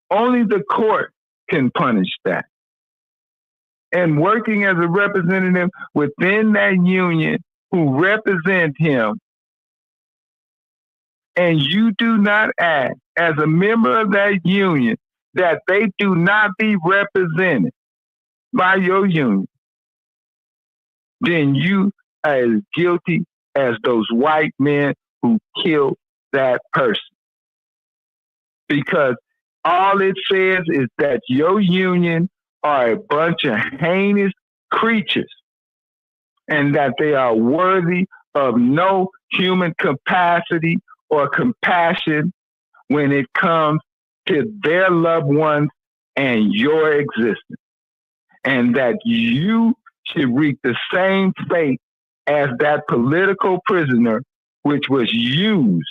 Only the court can punish that. And working as a representative within that union who represent him, and you do not act as a member of that union, that they do not be represented by your union, then you are as guilty as those white men who killed that person. Because all it says is that your union are a bunch of heinous creatures and that they are worthy of no human capacity or compassion when it comes to their loved ones and your existence. And that you should reap the same fate as that political prisoner which was used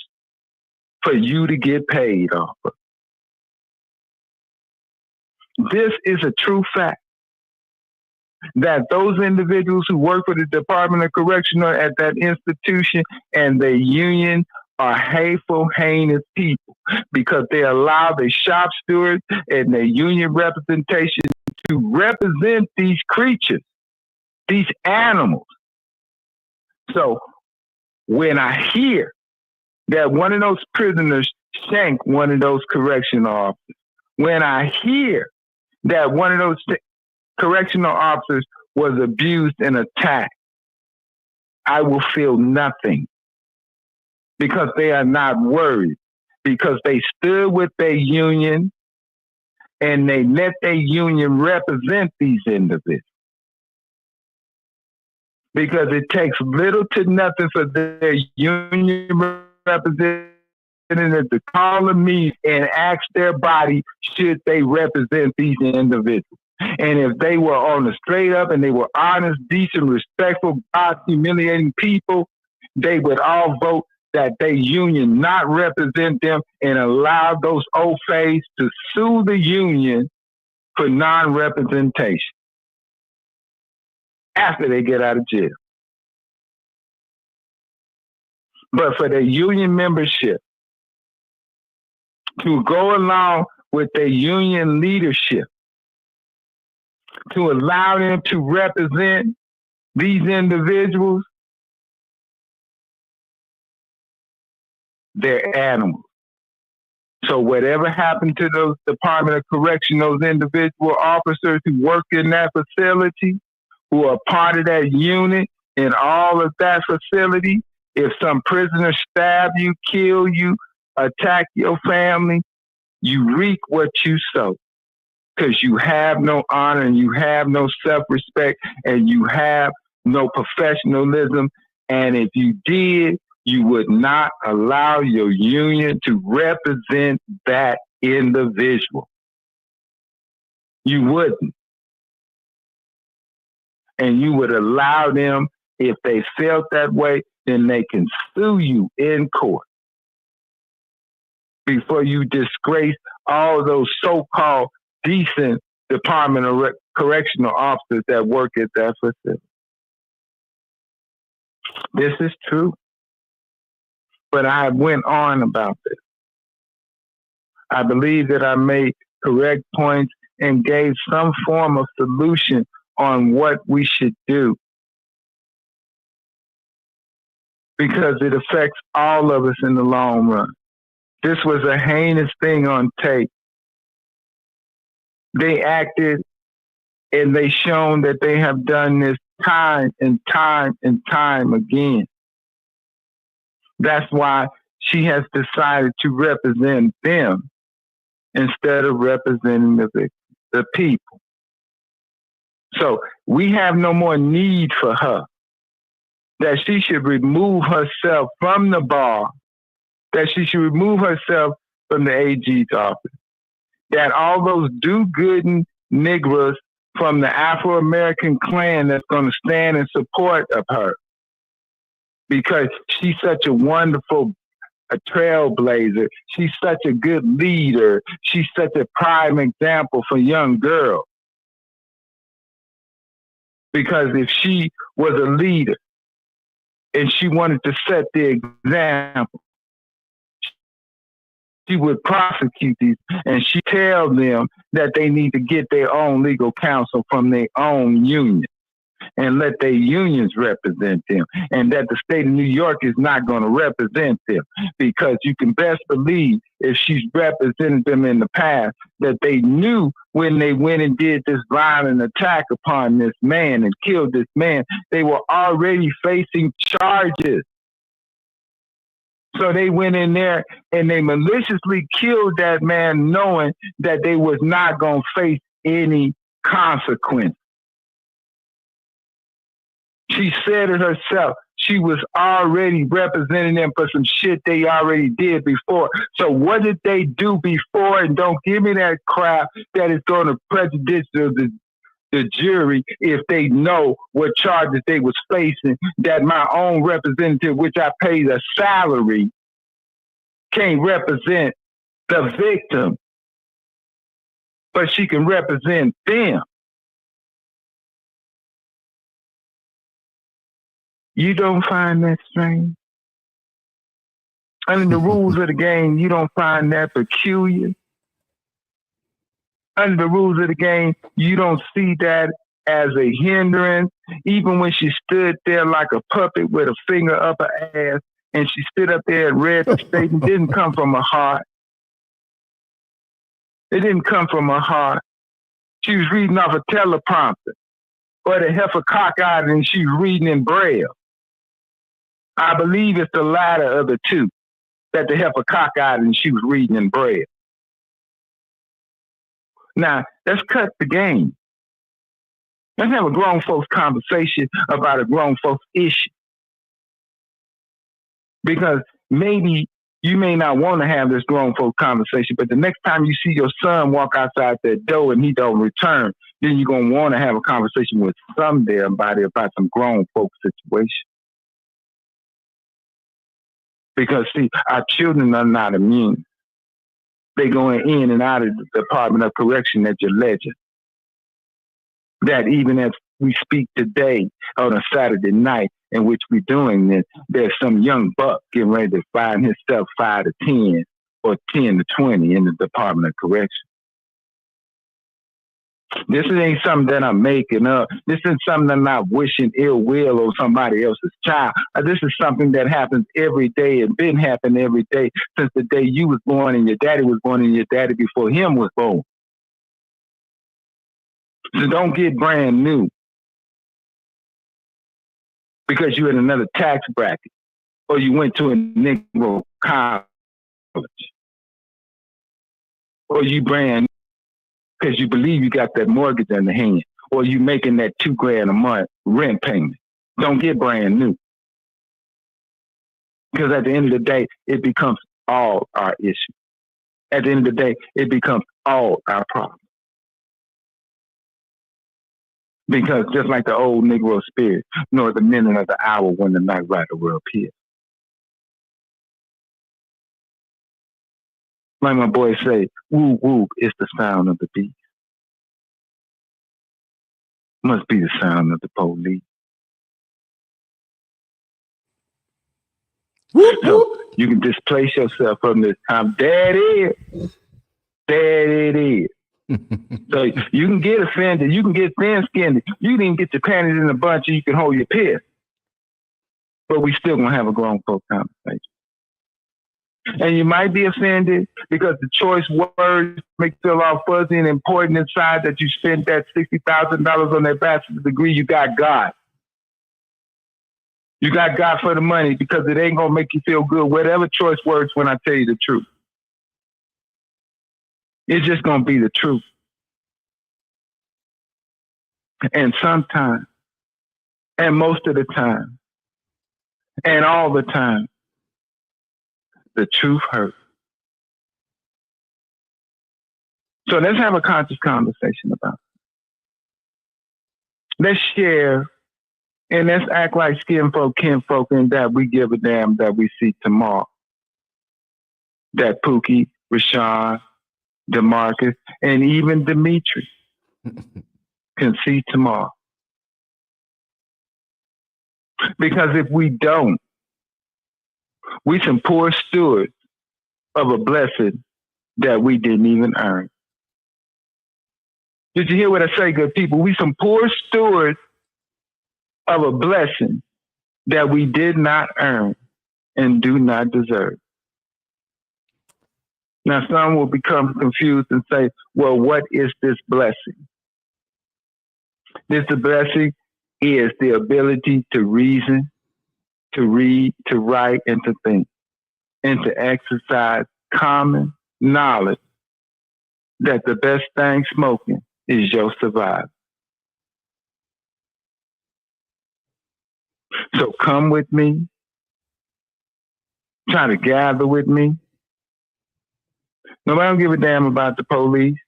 for you to get paid off of. This is a true fact. That those individuals who work for the Department of Correction or at that institution and the union are hateful, heinous people because they allow the shop stewards and the union representation to represent these creatures, these animals. So when I hear that one of those prisoners shanked one of those correctional officers, when I hear that one of those correctional officers was abused and attacked, I will feel nothing because they are not worried, because they stood with their union and they let their union represent these individuals. Because it takes little to nothing for their union representative to call a meeting and ask their body should they represent these individuals. And if they were on the straight up and they were honest, decent, respectful, humiliating people, they would all vote that their union not represent them and allow those OFAs to sue the union for non-representation after they get out of jail. But for the union membership to go along with their union leadership, to allow them to represent these individuals, they're animals. So whatever happened to those Department of Correction, those individual officers who work in that facility, who are part of that unit in all of that facility, if some prisoner stab you, kill you, attack your family, you reap what you sow. Because you have no honor and you have no self-respect and you have no professionalism. And if you did, you would not allow your union to represent that individual. You wouldn't. And you would allow them If they felt that way, then they can sue you in court before you disgrace all those so-called decent Department of Correctional officers that work at that facility. This is true. But I went on about this. I believe that I made correct points and gave some form of solution on what we should do, because it affects all of us in the long run. This was a heinous thing on tape. They acted and they shown that they have done this time and time and time again. That's why she has decided to represent them instead of representing the people. So we have no more need for her, that she should remove herself from the bar, that she should remove herself from the AG's office, that all those do-gooding Negroes from the Afro-American clan that's going to stand in support of her, because she's such a wonderful trailblazer. She's such a good leader. She's such a prime example for young girls. Because if she was a leader and she wanted to set the example, she would prosecute these, and she tell them that they need to get their own legal counsel from their own union and let their unions represent them, and that the state of New York is not going to represent them, because you can best believe if she's represented them in the past that they knew when they went and did this violent attack upon this man and killed this man, they were already facing charges. So they went in there and they maliciously killed that man knowing that they was not going to face any consequence. She said it herself. She was already representing them for some shit they already did before. So what did they do before? And don't give me that crap that is going to prejudice the jury if they know what charges they was facing, that my own representative, which I paid a salary, can't represent the victim, but she can represent them. You don't find that strange? Under the rules of the game, you don't find that peculiar? Under the rules of the game, you don't see that as a hindrance, even when she stood there like a puppet with a finger up her ass, and she stood up there and read the statement. It didn't come from her heart. It didn't come from her heart. She was reading off a teleprompter, or the heifer cockeyed and she was reading in Braille. I believe it's the latter of the two, that the heifer cockeyed and she was reading in Braille. Now, let's cut the game. Let's have a grown folks conversation about a grown folks issue. Because maybe you may not want to have this grown folks conversation, but the next time you see your son walk outside that door and he don't return, then you're going to want to have a conversation with somebody about some grown folks situation. Because, see, our children are not immune. They're going in and out of the Department of Correction at your ledger. That even as we speak today on a Saturday night in which we're doing this, there's some young buck getting ready to find himself 5 to 10 or 10 to 20 in the Department of Correction. This ain't something that I'm making up. This isn't something that I'm not wishing ill will on somebody else's child. This is something that happens every day and been happening every day since the day you was born and your daddy was born and your daddy before him was born. So don't get brand new because you're in another tax bracket or you went to a Negro college or you brand new because you believe you got that mortgage in the hand, or you making that $2,000 a month rent payment. Don't get brand new. Because at the end of the day, it becomes all our issue. At the end of the day, it becomes all our problem. Because just like the old Negro spirit, nor the minute of the hour when the night rider will appear. Like my boys say, woo woo is the sound of the beast. Must be the sound of the police. So you can displace yourself from this time. There it is. There it is. So you can get offended. You can get thin-skinned. You can even get your panties in a bunch and you can hold your piss. But we still going to have a grown folk conversation. And you might be offended because the choice words make you feel all fuzzy and important inside that you spent that $60,000 on that bachelor's degree. You got God. You got God for the money because it ain't going to make you feel good. Whatever choice words when I tell you the truth. It's just going to be the truth. And sometimes, and most of the time, and all the time, the truth hurts. So let's have a conscious conversation about it. Let's share and let's act like skin folk, kin folk, and that we give a damn that we see tomorrow. That Pookie, Rashawn, DeMarcus, and even Dimitri can see tomorrow. Because if we don't, we some poor stewards of a blessing that we didn't even earn. Did you hear what I say, good people? We some poor stewards of a blessing that we did not earn and do not deserve. Now, some will become confused and say, well, what is this blessing? This blessing is the ability to reason, to read, to write, and to think, and to exercise common knowledge that the best thing smoking is your survival. So come with me, try to gather with me. Nobody don't give a damn about the police.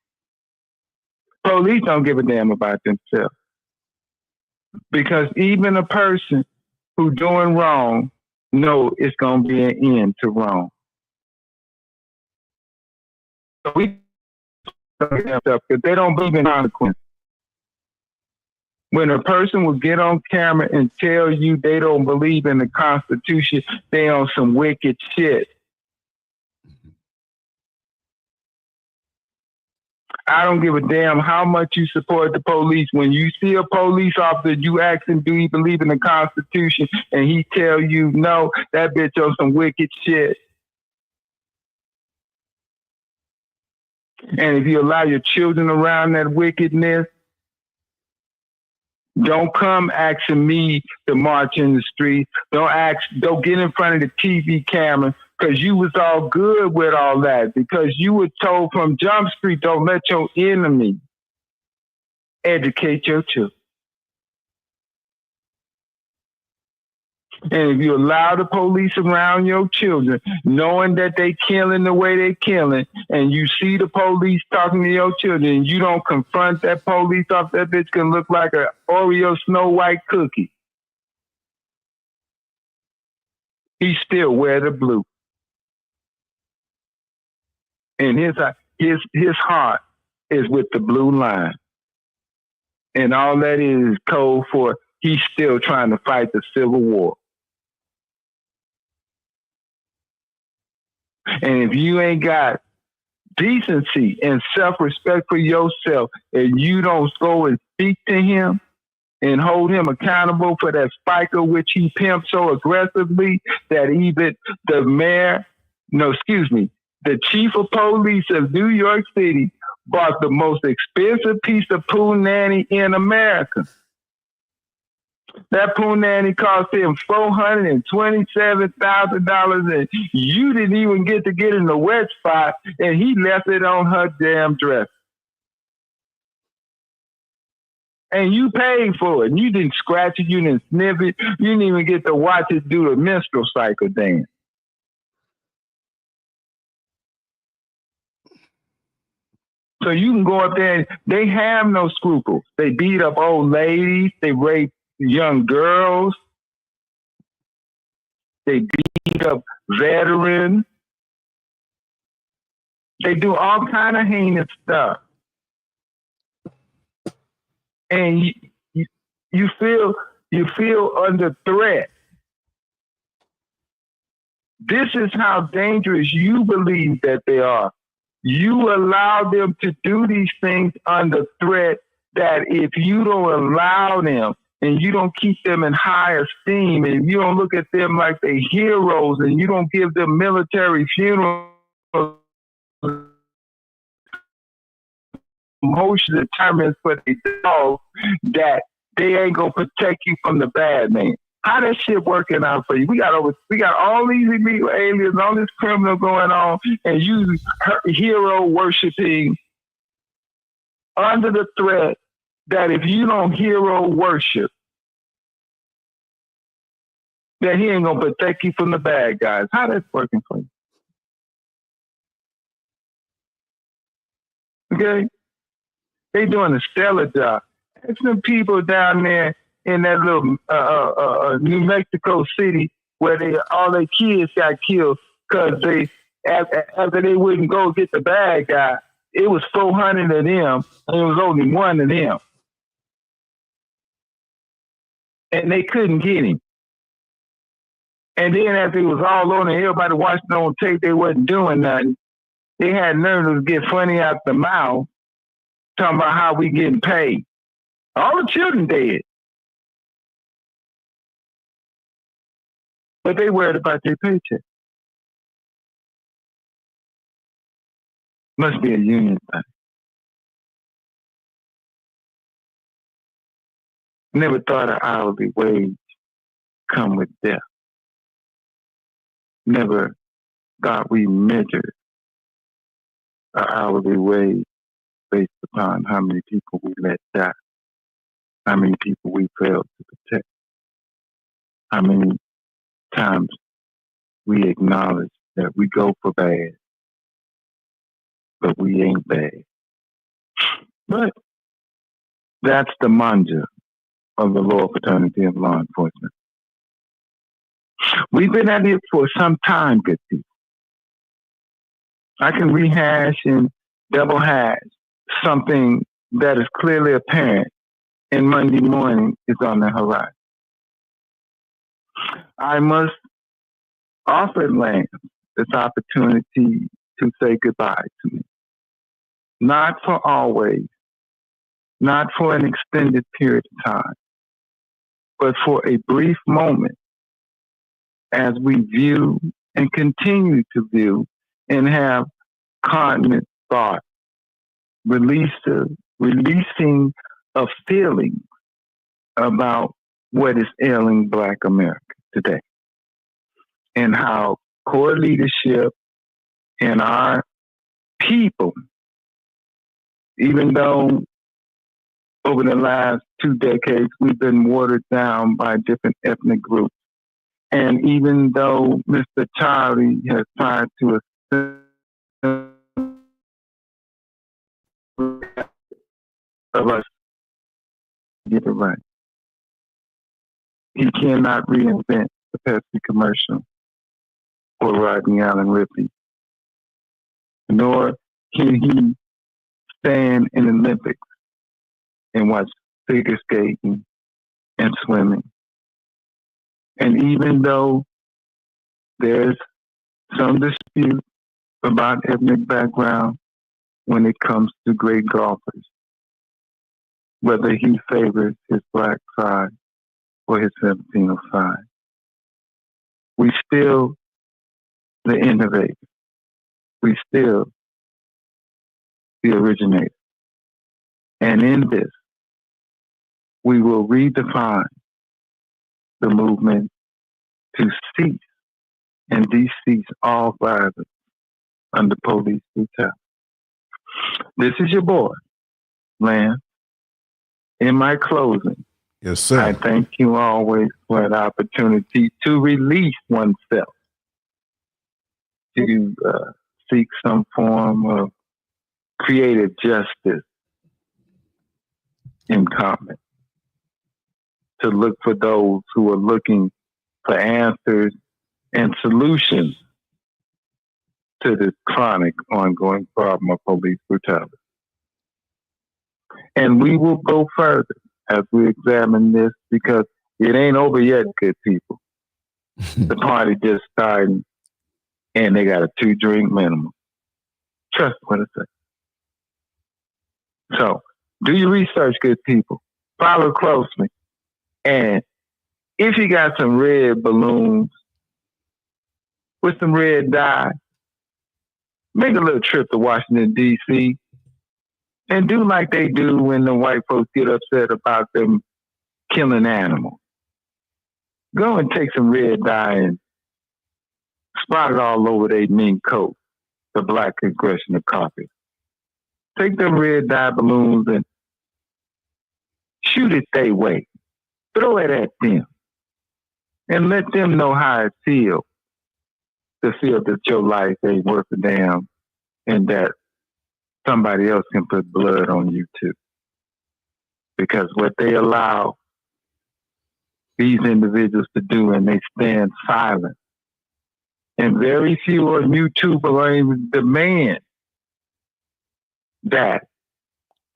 Police don't give a damn about themselves. Because even a person who doing wrong know it's going to be an end to wrong. So we because they don't believe in consequences. When a person will get on camera and tell you they don't believe in the Constitution, they on some wicked shit. I don't give a damn how much you support the police. When you see a police officer, you ask him, do he believe in the Constitution? And he tell you, no, that bitch on some wicked shit. And if you allow your children around that wickedness, don't come asking me to march in the street. Don't get in front of the TV camera because you was all good with all that. Because you were told from Jump Street, don't let your enemy educate your children. And if you allow the police around your children, knowing that they killing the way they killing, and you see the police talking to your children, and you don't confront that police officer, that bitch can look like an Oreo Snow White cookie. He still wear the blue. And his heart is with the blue line. And all that is code for he's still trying to fight the Civil War. And if you ain't got decency and self-respect for yourself, and you don't go and speak to him and hold him accountable for that spiker which he pimped so aggressively that even the chief of police of New York City bought the most expensive piece of punani in America. That punani cost him $427,000, and you didn't even get to get in the wet spot, and he left it on her damn dress. And you paid for it, and you didn't scratch it, you didn't sniff it, you didn't even get to watch it do the menstrual cycle dance. So you can go up there and they have no scruples. They beat up old ladies. They rape young girls. They beat up veterans. They do all kind of heinous stuff. And you feel under threat. This is how dangerous you believe that they are. You allow them to do these things under threat that if you don't allow them and you don't keep them in high esteem and you don't look at them like they're heroes and you don't give them military funerals, emotion determines for the dog that they ain't gonna protect you from the bad man. How that shit working out for you? We got all these illegal aliens, all this criminal going on, and you hero worshiping under the threat that if you don't hero worship, that he ain't gonna protect you from the bad guys. How that's working for you? Okay, they doing a stellar job. There's some people down there in that little New Mexico City where all their kids got killed because they after they wouldn't go get the bad guy, it was 400 of them and it was only one of them, and they couldn't get him. And then after it was all on and everybody watching on tape, they wasn't doing nothing. They had nerve to get funny out the mouth, talking about how we getting paid. All the children dead. But they worried about their paycheck. Must be a union thing. Never thought an hourly wage come with death. Never thought we measured an hourly wage based upon how many people we let die, how many people we failed to protect, how many times we acknowledge that we go for bad, but we ain't bad. But that's the manja of the Loyal Fraternity of Law Enforcement. We've been at it for some time, good people. I can rehash and double hash something that is clearly apparent and Monday morning is on the horizon. I must offer Lance this opportunity to say goodbye to me. Not for always, not for an extended period of time, but for a brief moment as we view and continue to view and have continent thought, releasing a feeling about what is ailing Black America today and how core leadership and our people, even though over the last 2 decades we've been watered down by different ethnic groups, and even though Mr. Charlie has tried to of us get it right, he cannot reinvent the Pepsi commercial or Rodney Allen Ripley, nor can he stand in the Olympics and watch figure skating and swimming. And even though there's some dispute about ethnic background when it comes to great golfers, whether he favors his Black side or his Filipino side, we still the innovator. We still the originator. And in this, we will redefine the movement to cease and decease all violence under police brutality. This is your boy, Lance. In my closing, yes, sir, I thank you always for an opportunity to release oneself, to seek some form of created justice in common, to look for those who are looking for answers and solutions to this chronic, ongoing problem of police brutality. And we will go further as we examine this, because it ain't over yet, good people. The party just started, and they got a 2-drink minimum. Trust what I say. So, do your research, good people. Follow closely. And if you got some red balloons with some red dye, make a little trip to Washington, D.C., and do like they do when the white folks get upset about them killing animals. Go and take some red dye and spot it all over their mink coat, the Black Congressional Caucus. Take them red dye balloons and shoot it their way. Throw it at them. And let them know how it feels to feel that your life ain't worth a damn and that somebody else can put blood on you too. Because what they allow these individuals to do, and they stand silent. And very few on YouTube will even demand that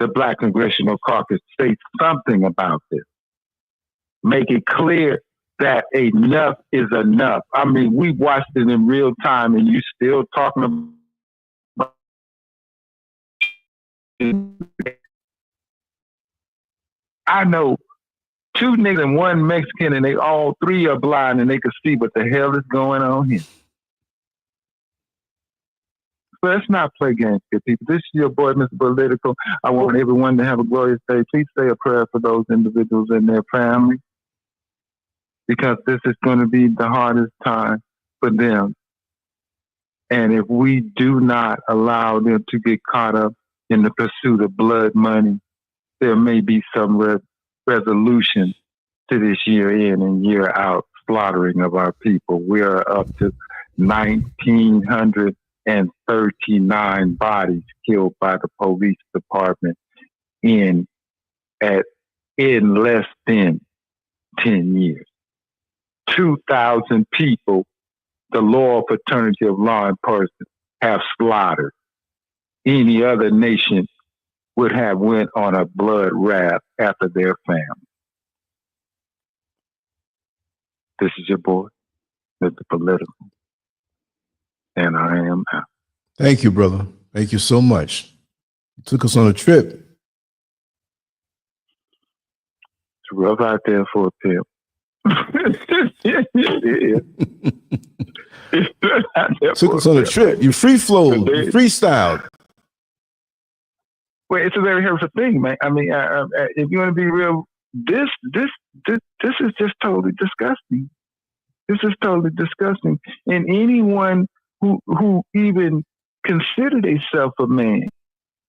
the Black Congressional Caucus say something about this. Make it clear that enough is enough. I mean, we watched it in real time, and you still talking about I know 2 niggas and 1 Mexican, and they all 3 are blind, and they can see what the hell is going on here. So let's not play games, good people. This is your boy, Mr. Political. I want everyone to have a glorious day. Please say a prayer for those individuals and their families, because this is going to be the hardest time for them. And if we do not allow them to get caught up in the pursuit of blood money, there may be some resolution to this year in and year out slaughtering of our people. We are up to 1,939 bodies killed by the police department in less than 10 years. 2,000 people, the loyal fraternity of law enforcement, have slaughtered. Any other nation would have went on a blood wrath after their family. This is your boy, Mr. Political, and I am out. Thank you, brother. Thank you so much. You took us on a trip. It's rough out there for a pimp. Took us on a trip. You free flowed, you freestyled. Well, it's a very hurtful thing, man. I mean, if you want to be real, this is just totally disgusting. This is totally disgusting. And anyone who even consider themselves a man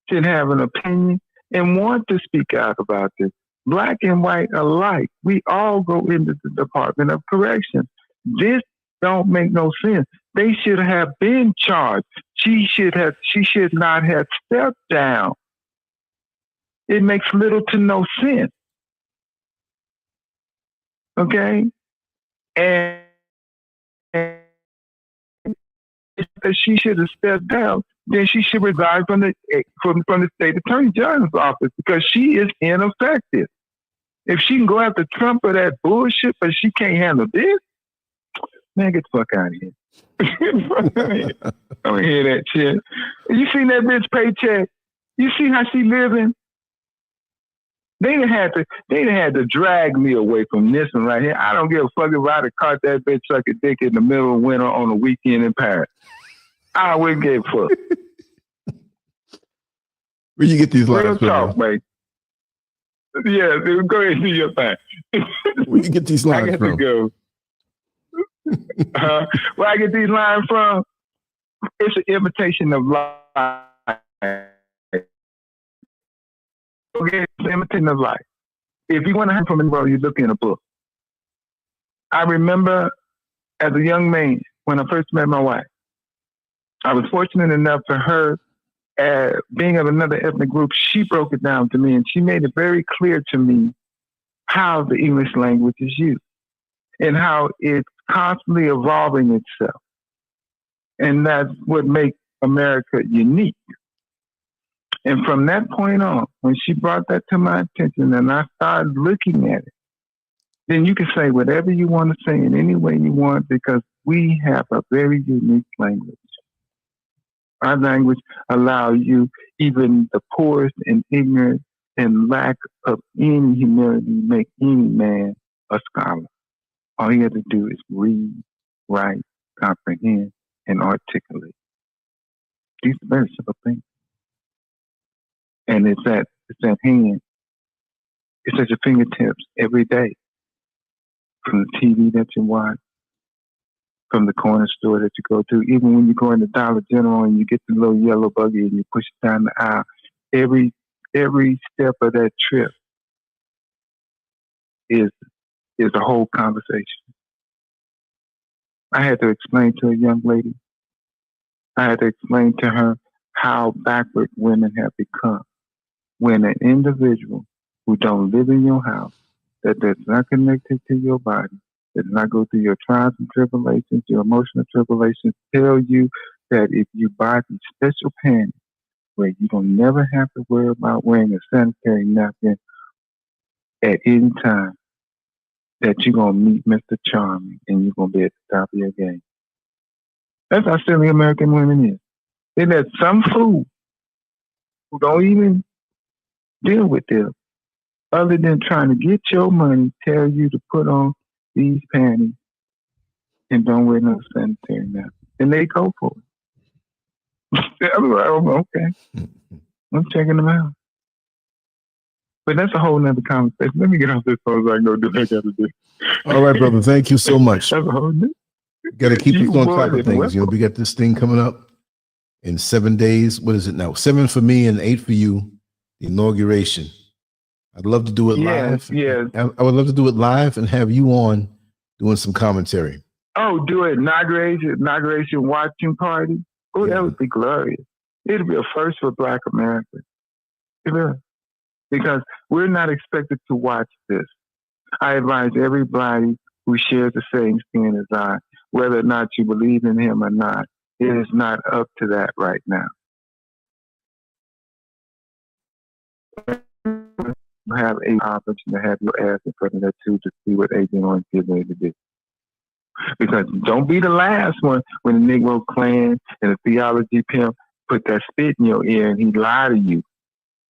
should have an opinion and want to speak out about this. Black and white alike. We all go into the Department of Corrections. This don't make no sense. They should have been charged. She should not have stepped down. It makes little to no sense. Okay? And if she should have stepped down, then she should resign from the state attorney general's office, because she is ineffective. If she can go after Trump for that bullshit, but she can't handle this, man, get the fuck out of here. I don't hear that shit. You seen that bitch paycheck? You see how she living? They done had to drag me away from this one right here. I don't give a fuck if I'd have caught that bitch sucking dick in the middle of winter on a weekend in Paris. I wouldn't give a fuck. Where you get these lines Real from? talk, mate. Yeah, go ahead and do your thing. Where you get these lines I got from? to go. Where I get these lines from? It's an imitation of life. Okay, it's an imitation of life. If you want to have from the world, you look in a book. I remember as a young man, when I first met my wife, I was fortunate enough for her being of another ethnic group, she broke it down to me, and she made it very clear to me how the English language is used and how it's constantly evolving itself. And that's what makes America unique. And from that point on, when she brought that to my attention and I started looking at it, then you can say whatever you want to say in any way you want, because we have a very unique language. Our language allows you, even the poorest and ignorant and lack of any humility, make any man a scholar. All you have to do is read, write, comprehend, and articulate. These are very simple things. And it's at hand. It's at your fingertips every day. From the TV that you watch, from the corner store that you go to, even when you go in the Dollar General and you get the little yellow buggy and you push it down the aisle, every step of that trip is a whole conversation. I had to explain to a young lady, I had to explain to her how backward women have become when an individual who don't live in your house, that's not connected to your body, that does not go through your trials and tribulations, your emotional tribulations, tell you that if you buy these special panties where you don't never have to worry about wearing a sanitary napkin at any time, that you're going to meet Mr. Charming and you're going to be at the top of your game. That's how silly American women is. They let some fool who don't even deal with them, other than trying to get your money, tell you to put on these panties and don't wear no sanitary napkin. And they go for it. I'm like, oh, okay. I'm checking them out. But that's a whole nother conversation. Let me get off this phone so I can go do what I got to do. All right, brother. Thank you so much. That's a whole new. Got to keep us on top of things. You know, we got this thing coming up in 7 days. What is it now? 7 for me and 8 for you. The inauguration. I'd love to do it live. Yes. I would love to do it live and have you on doing some commentary. Oh, do it. Inauguration watching party. Oh, yeah. That would be glorious. It'll be a first for Black America. It will. Because we're not expected to watch this. I advise everybody who shares the same skin as I, whether or not you believe in him or not, it is not up to that right now. Have a opportunity to have your ass in front of that too to see what Agent Orange is ready to do. Because don't be the last one when the Negro Klan and the theology pimp put that spit in your ear and he lied to you.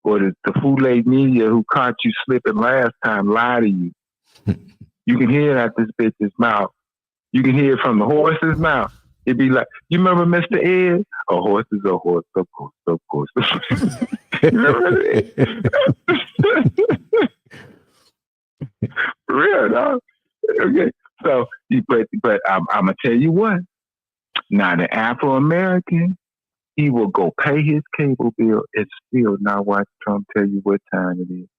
Or the Kool-Aid media who caught you slipping last time lie to you. You can hear it out this bitch's mouth. You can hear it from the horse's mouth. It'd be like, you remember Mr. Ed? A horse is a horse, of course, of course. You remember that? Real, dog. Okay. So, but I'm gonna tell you what. Now the Afro-American, he will go pay his cable bill and still not watch Trump tell you what time it is.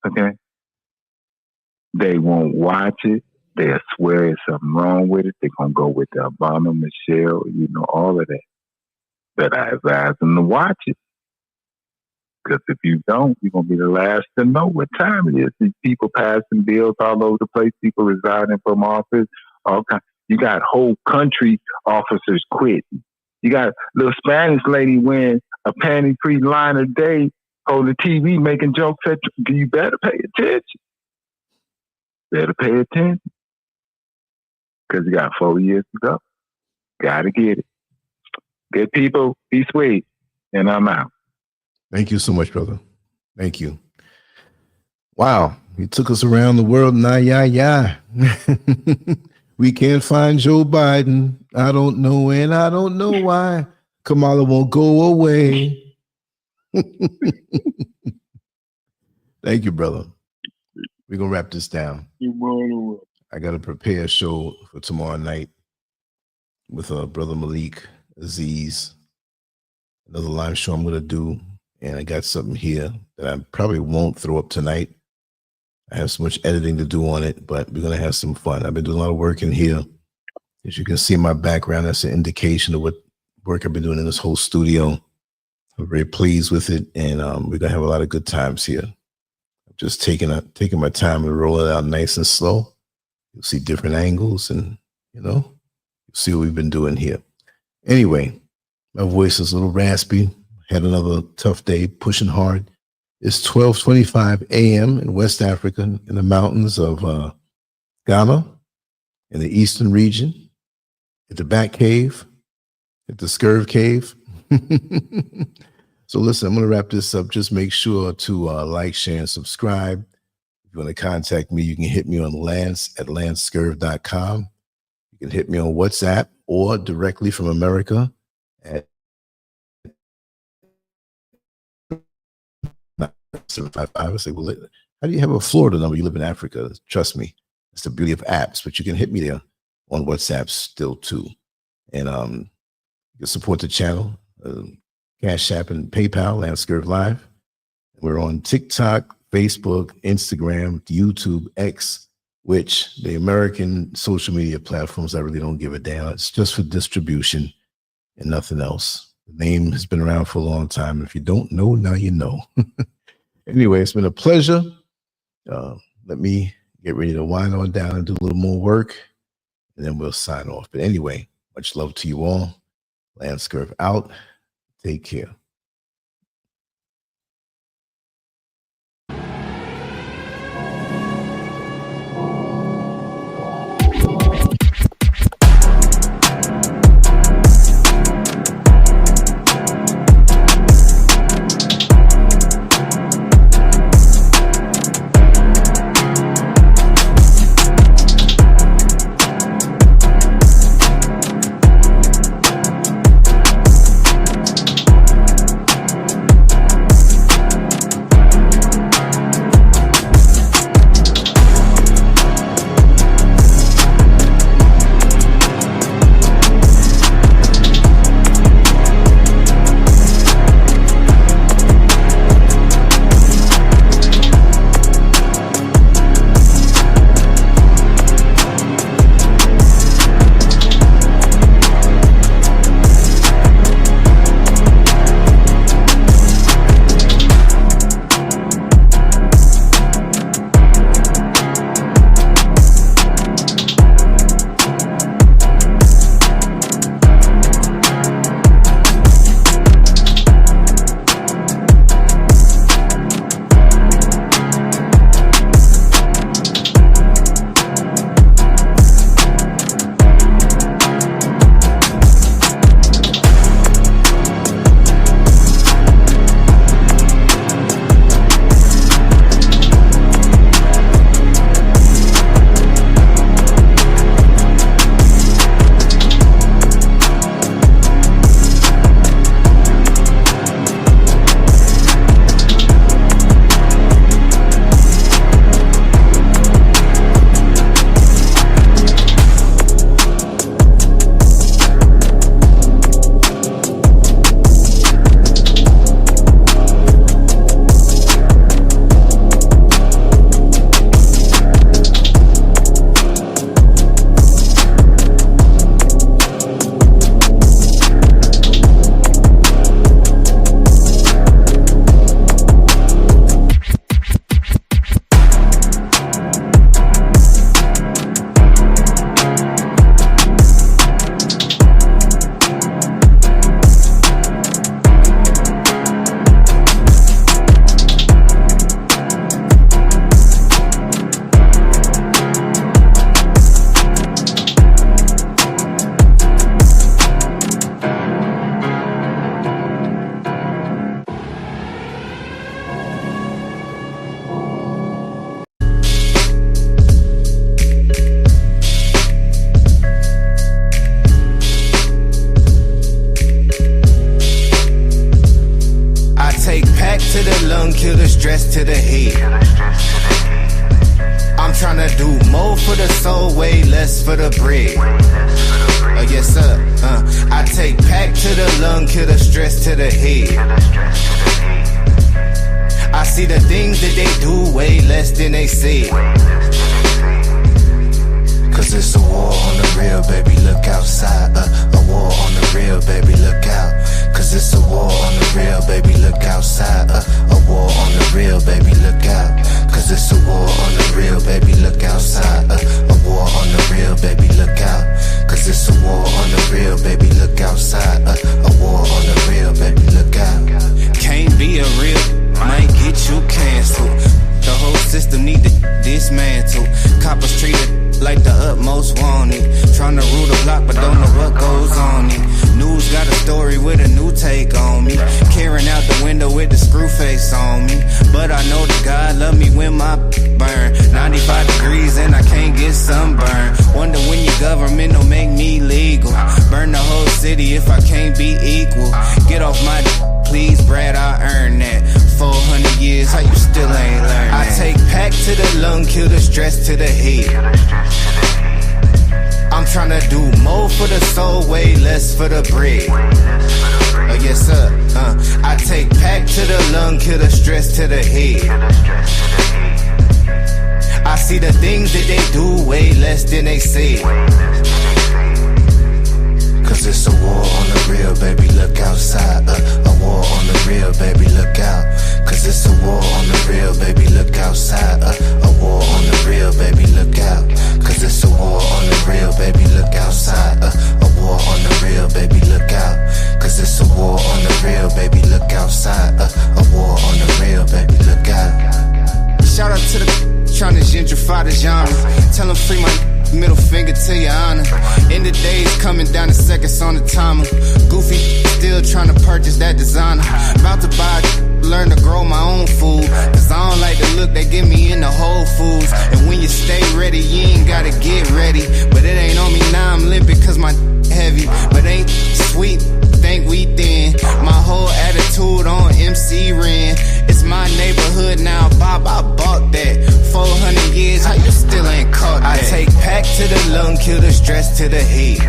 Okay? They won't watch it. They'll swear there's something wrong with it. They're going to go with the Obama, Michelle, all of that. But I advise them to watch it. Because if you don't, you're going to be the last to know what time it is. These people passing bills all over the place, people resigning from office, all kinds. You got whole country officers quitting. You got a little Spanish lady wearing a panty-free line a day, holding the TV, making jokes at you. You better pay attention. Better pay attention. Because you got 4 years to go. Gotta get it. Good people, be sweet. And I'm out. Thank you so much, brother. Thank you. Wow. You took us around the world. Yeah. We can't find Joe Biden. I don't know, and I don't know why. Kamala won't go away. Thank you, brother. We're going to wrap this down. I got to prepare a show for tomorrow night with Brother Malik Aziz. Another live show I'm going to do. And I got something here that I probably won't throw up tonight. I have so much editing to do on it, but we're going to have some fun. I've been doing a lot of work in here. As you can see my background, that's an indication of what work I've been doing in this whole studio. I'm very pleased with it, and we're gonna have a lot of good times here. I'm just taking my time and roll it out nice and slow. You'll see different angles, and you'll see what we've been doing here. Anyway, my voice is a little raspy. Had another tough day, pushing hard. It's 12:25 a.m. in West Africa, in the mountains of Ghana, in the eastern region, at the Bat Cave, at the SCURV Cave. So listen, I'm going to wrap this up. Just make sure to like, share, and subscribe. If you want to contact me, you can hit me on Lancescurv.com. You can hit me on WhatsApp or directly from America at 755. I say, well, how do you have a Florida number? You live in Africa. Trust me, it's the beauty of apps. But you can hit me there on WhatsApp still too, and you can support the channel, Cash App and PayPal, Lancescurv Live. We're on TikTok, Facebook, Instagram, YouTube, X, which the American social media platforms, I really don't give a damn. It's just for distribution and nothing else. The name has been around for a long time. If you don't know, now you know. Anyway, it's been a pleasure. Let me get ready to wind on down and do a little more work, and then we'll sign off. But anyway, much love to you all. Lancescurv out. Take care. to the lung, kill the stress to the head. I'm tryna do more for the soul, way less for the bread. Yes sir, I take pack to the lung, kill the stress to the head. I see the things that they do way less than they said. Cause it's a war on the real, baby, look outside. A war on the real, baby, look if I can't be equal. Get off my please, Brad, I earn that. 400 years, how you still ain't learned that? I take pack to the lung, kill the stress to the head. I'm tryna do more for the soul, way less for the bread. Yes sir, I take pack to the lung, kill the stress to the head. I see the things that they do way less than they say. Cause it's a war on the real, baby, look outside. A war on the real, baby, look out. Cause it's a war on the real, baby, look outside. A war on the real, baby, look out. Cause it's a war on the real, baby, look outside. A war on the real, baby, look out. Cause it's a war on the real, baby, look outside. A war on the real, baby, look out. Shout out to the tryna gentrify the genre. Tell them free my middle finger to your honor. In the days coming down the seconds on the timer. Goofy still trying to purchase that designer. About to buy, learn to grow my own food. Cause I don't like the look they give me in the Whole Foods. And when you stay ready, you ain't gotta get ready. But it ain't on me now, I'm limping cause my heavy. But ain't sweet, think we thin. My whole attitude on MC Ren. It's my neighborhood now, Bob, I bought that. 400 years, how you still ain't caught that? I take pack to the lung, kill the stress to the head.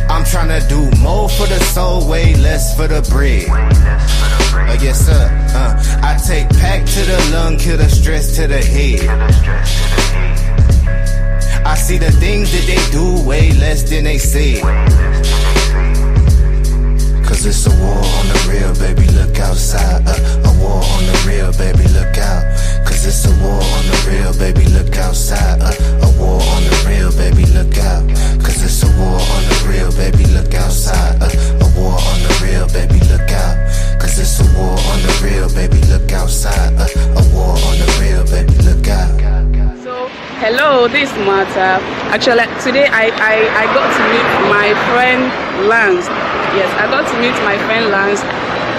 I'm tryna do more for the soul, way less for the bread. Yes sir, I take pack to the lung, kill the stress to the head. I see the things that they do way less than they say. Cause it's a war on the real, baby, look outside. A war on the real, baby, look out. Cause it's a war on the real, baby, look outside. A war on the real, baby, look out. Cause it's a war on the real, baby, look outside. A war on the real, baby, look out. Cause it's a war on the real, baby, look outside. A war on the real, baby, look out. So, hello, this is Martha. Actually, today I got to meet my friend Lance. Yes, I got to meet my friend Lance.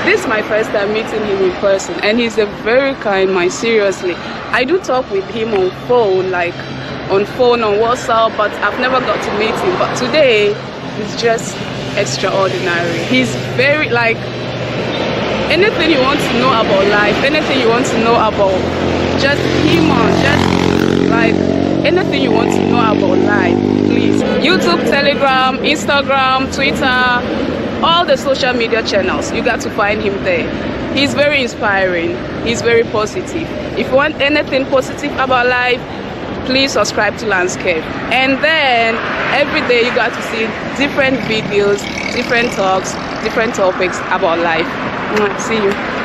This is my first time meeting him in person, and he's a very kind man, seriously. I do talk with him on phone, on WhatsApp, but I've never got to meet him. But today, he's just extraordinary. He's very, anything you want to know about life, anything you want to know about just human, anything you want to know about life, please. YouTube, Telegram, Instagram, Twitter, all the social media channels, you got to find him there. He's very inspiring. He's very positive. If you want anything positive about life, please subscribe to Lancescurv. And then every day you got to see different videos, different talks, different topics about life. See you.